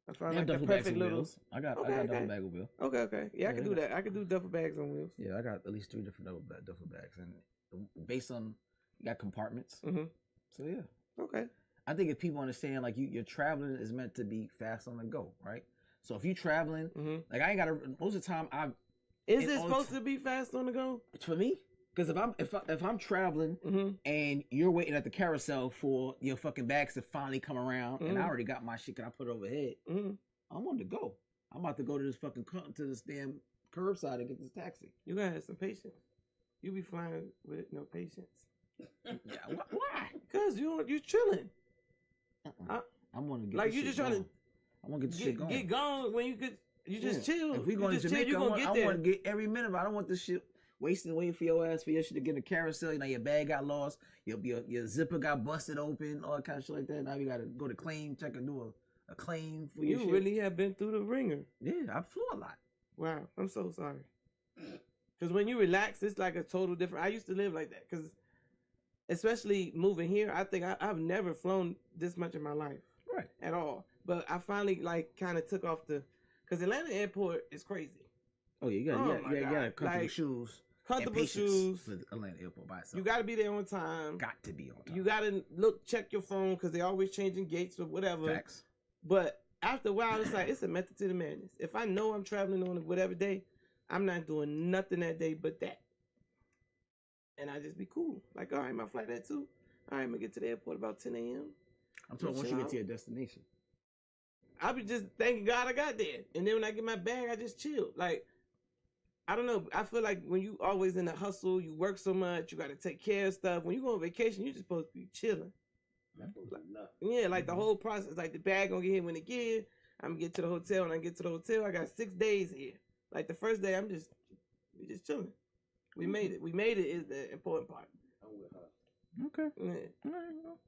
I found like the perfect little wheels. I got double bag with wheels. Okay. Yeah, I can do that. I can do duffel bags on wheels. Yeah, I got at least 3 different duffel bags, and based on you got compartments. Mm-hmm. So yeah. Okay. I think if people understand, like you're traveling is meant to be fast on the go, right? So if you're traveling, like I ain't gotta. Most of the time, Is it supposed to be fast on the go? For me, because if I'm traveling and you're waiting at the carousel for your fucking bags to finally come around, and I already got my shit, can I put it overhead? I'm on the go. I'm about to go to this damn curbside and get this taxi. You gotta have some patience. You be flying with no patience. Yeah, why? Because you chilling. I want to get like you just trying to. I want to get the shit going. Get going when you could. You just chill. If we going to Jamaica, I want to get every minute. But I don't want this shit waiting for your ass for your shit to get in a carousel. Your bag got lost. Your zipper got busted open. All that kind of shit like that. Now you got to go to claim, check and do a claim for your shit. You really have been through the ringer. Yeah, I flew a lot. Wow, I'm so sorry. Because when you relax, it's like a total different. I used to live like that. Because especially moving here, I think I've never flown this much in my life. Right. At all. But I finally kind of took off because Atlanta airport is crazy. Oh yeah, you got comfortable shoes. Comfortable shoes for Atlanta airport by itself. You got to be there on time. Got to be on time. You got to check your phone because they always changing gates or whatever. Facts. But after a while, it's like it's a method to the madness. If I know I'm traveling on whatever day, I'm not doing nothing that day but that. And I just be cool. Like, all right, my flight at 2. All right, I'm gonna get to the airport about 10 a.m. I'm talking once you get to your destination. I be just thanking God I got there. And then when I get my bag, I just chill. Like, I don't know. I feel like when you always in the hustle, you work so much, you got to take care of stuff. When you go on vacation, you're just supposed to be chilling. Like the whole process. Like the bag gonna get here when it get. I'm gonna get to the hotel. When I get to the hotel, I got 6 days here. Like the first day, we just chilling. We made it. We made it is the important part. I'm with her. Okay. Yeah. All right,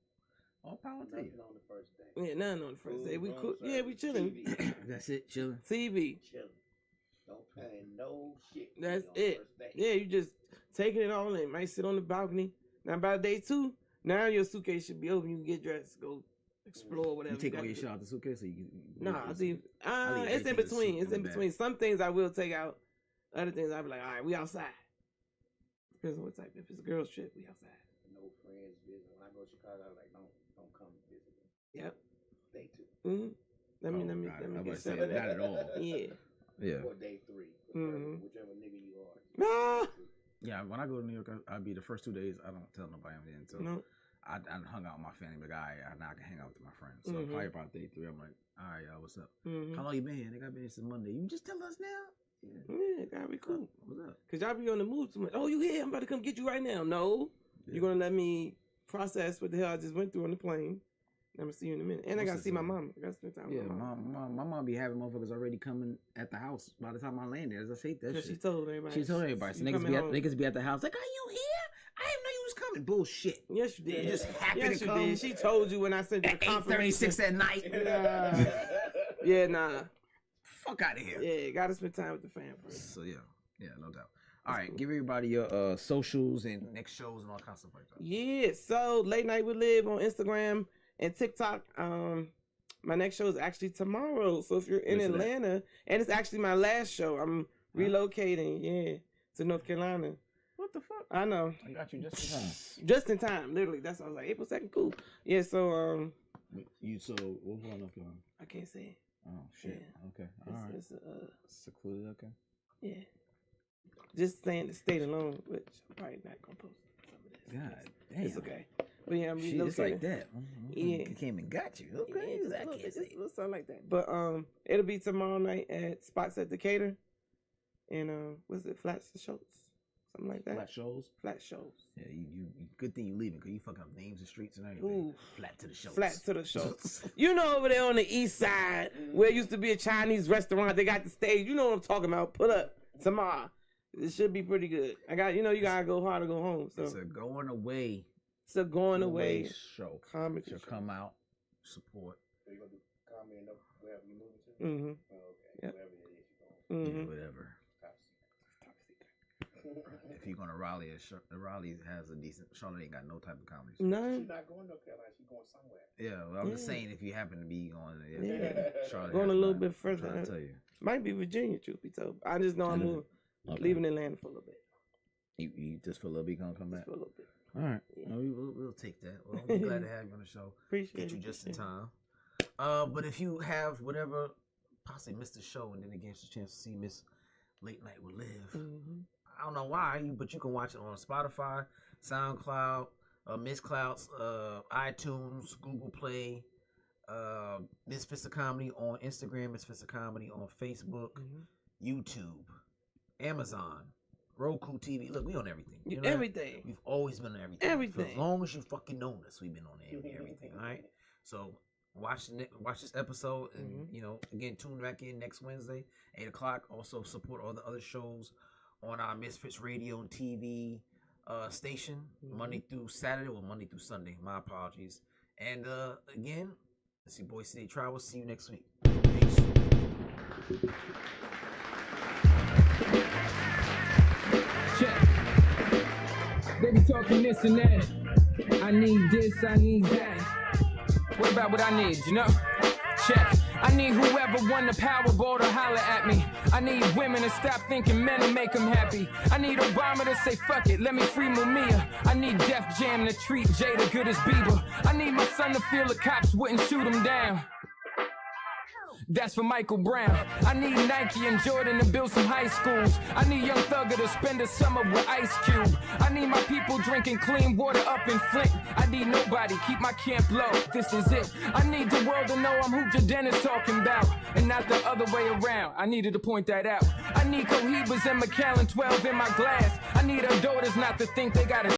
all power to you. Nothing on the first day. Yeah, nothing on the first day. We cool. Yeah, we chilling. TV. That's it, chilling. TV. Chilling. Don't pay no shit. That's on it. The first day. Yeah, you just taking it all in. Might sit on the balcony. Now by day 2, now your suitcase should be open. You can get dressed, go explore, whatever. You take all your shit out the suitcase, or you? Nah, I think it's in between. It's in between. Some things I will take out. Other things I'll be like, all right, we outside. Depends on what type. If it's a girl's trip, we outside. No friends visit. When I go to Chicago, I'm like, don't come visit me. Yep. Day 2. Let me get say not at all. Yeah. Or day 3. Whichever nigga you are. Nah. Yeah, when I go to New York, I'll be the first 2 days. I don't tell nobody I'm there until I hung out with my family. But now I can hang out with my friends. So probably about day 3, I'm like, all right, y'all, what's up? How long you been here? Nigga, I've been here since Monday. You just tell us now. Yeah, gotta be cool. What's up? Cause y'all be on the move too much. Oh, you here? I'm about to come get you right now. No, you're gonna let me process what the hell I just went through on the plane. I'm gonna see you in a minute. And I gotta see my mom. I gotta spend time with my mom. My mom be having motherfuckers already coming at the house by the time I land there. As I say that shit. She told everybody. So niggas be at the house like, are you here? I didn't know you was coming. Bullshit. Yes, you did. You just happy yes, to you come. did. She told you when I sent you the confirmation. 8:36 at night. Yeah, nah. Fuck out of here. Yeah, gotta spend time with the fam first. So yeah, no doubt. All right, give everybody your socials and next shows and all kinds of stuff like that. Yeah, so Late Night with Liv on Instagram and TikTok. My next show is actually tomorrow. So if you're in Atlanta, and it's actually my last show, I'm relocating, to North Carolina. What the fuck? I know. I got you just in time. Just in time, literally. That's what I was like, April 2nd, cool. Yeah, so So what's going on? I can't say it. Oh shit. Yeah. Okay. All right. It's Secluded. Okay. Yeah. Just saying the state alone, which I'm probably not gonna post some of this. God damn. It's okay. But yeah, I'm Shit, it's like that. Yeah. Came and got you. Okay. Yeah, just a little something like that. But it'll be tomorrow night at Spots at Decatur. And what's it, Flats to Schultz? Something like that. Flat shows. Flat shows. Yeah, you good thing you leaving because you fucking up names and streets and everything. Ooh. Flat to the shows. Flat to the Schultz. You know, over there on the east side where it used to be a Chinese restaurant, they got the stage. You know what I'm talking about. Put up tomorrow. It should be pretty good. You gotta go hard to go home. So It's a going away. It's a going away show. comedy Should show. come out, support. So you're gonna do comedy and wherever you moving to? Mm-hmm. Oh, okay. Yep. Wherever it is you're going. Mm-hmm. Yeah, whatever. Top secret. If you're going to Raleigh, Raleigh has a decent. Charlotte ain't got no type of comedy. No. She's not going to North Carolina. She's going somewhere. Yeah, well, I'm just Yeah. saying if you happen to be going, Charlotte Going has a little not. bit further. I'm trying to tell you. Might be Virginia, truth be told. I just know I'm moving. Okay. Leaving Atlanta for a little bit. You just for a little bit gonna come back. Just for a little bit. All right, Yeah. we'll take that. Well, I'm glad to have you on the show. Appreciate Get it. you just in time. But if you have whatever, possibly missed the show and then it gives you a chance to see Miss Late Night with Liv. Mm-hmm. I don't know why, but you can watch it on Spotify, SoundCloud, Miss Clouds, iTunes, Google Play, Misfits of Comedy on Instagram, Misfits of Comedy on Facebook, YouTube, Amazon, Roku TV. Look, we on everything. You know Everything. that? We've always been on everything. Everything. For as long as you fucking known us, we've been on everything. All right. So watch this episode, and again, tune back in next Wednesday, 8:00. Also support all the other shows on our Misfits Radio and TV station, Monday through Saturday or Monday through Sunday. My apologies. And again, it's your boy CD Trial. We'll see you next week. Peace. Check. They be talking this and that. I need this, I need that. What about what I need, you know? Check. I need whoever won the Powerball to holler at me. I need women to stop thinking men to make them happy. I need Obama to say fuck it, let me free Mumia. I need Def Jam to treat Jada good as Bieber. I need my son to feel the cops wouldn't shoot him down. That's for Michael Brown. I need Nike and Jordan to build some high schools. I need Young Thugger to spend the summer with Ice Cube. I need my people drinking clean water up in Flint. I need nobody, keep my camp low, this is it. I need the world to know I'm who Jaden is talking about, and not the other way around. I needed to point that out. I need Cohibas and Macallan 12 in my glass. I need our daughters not to think they gotta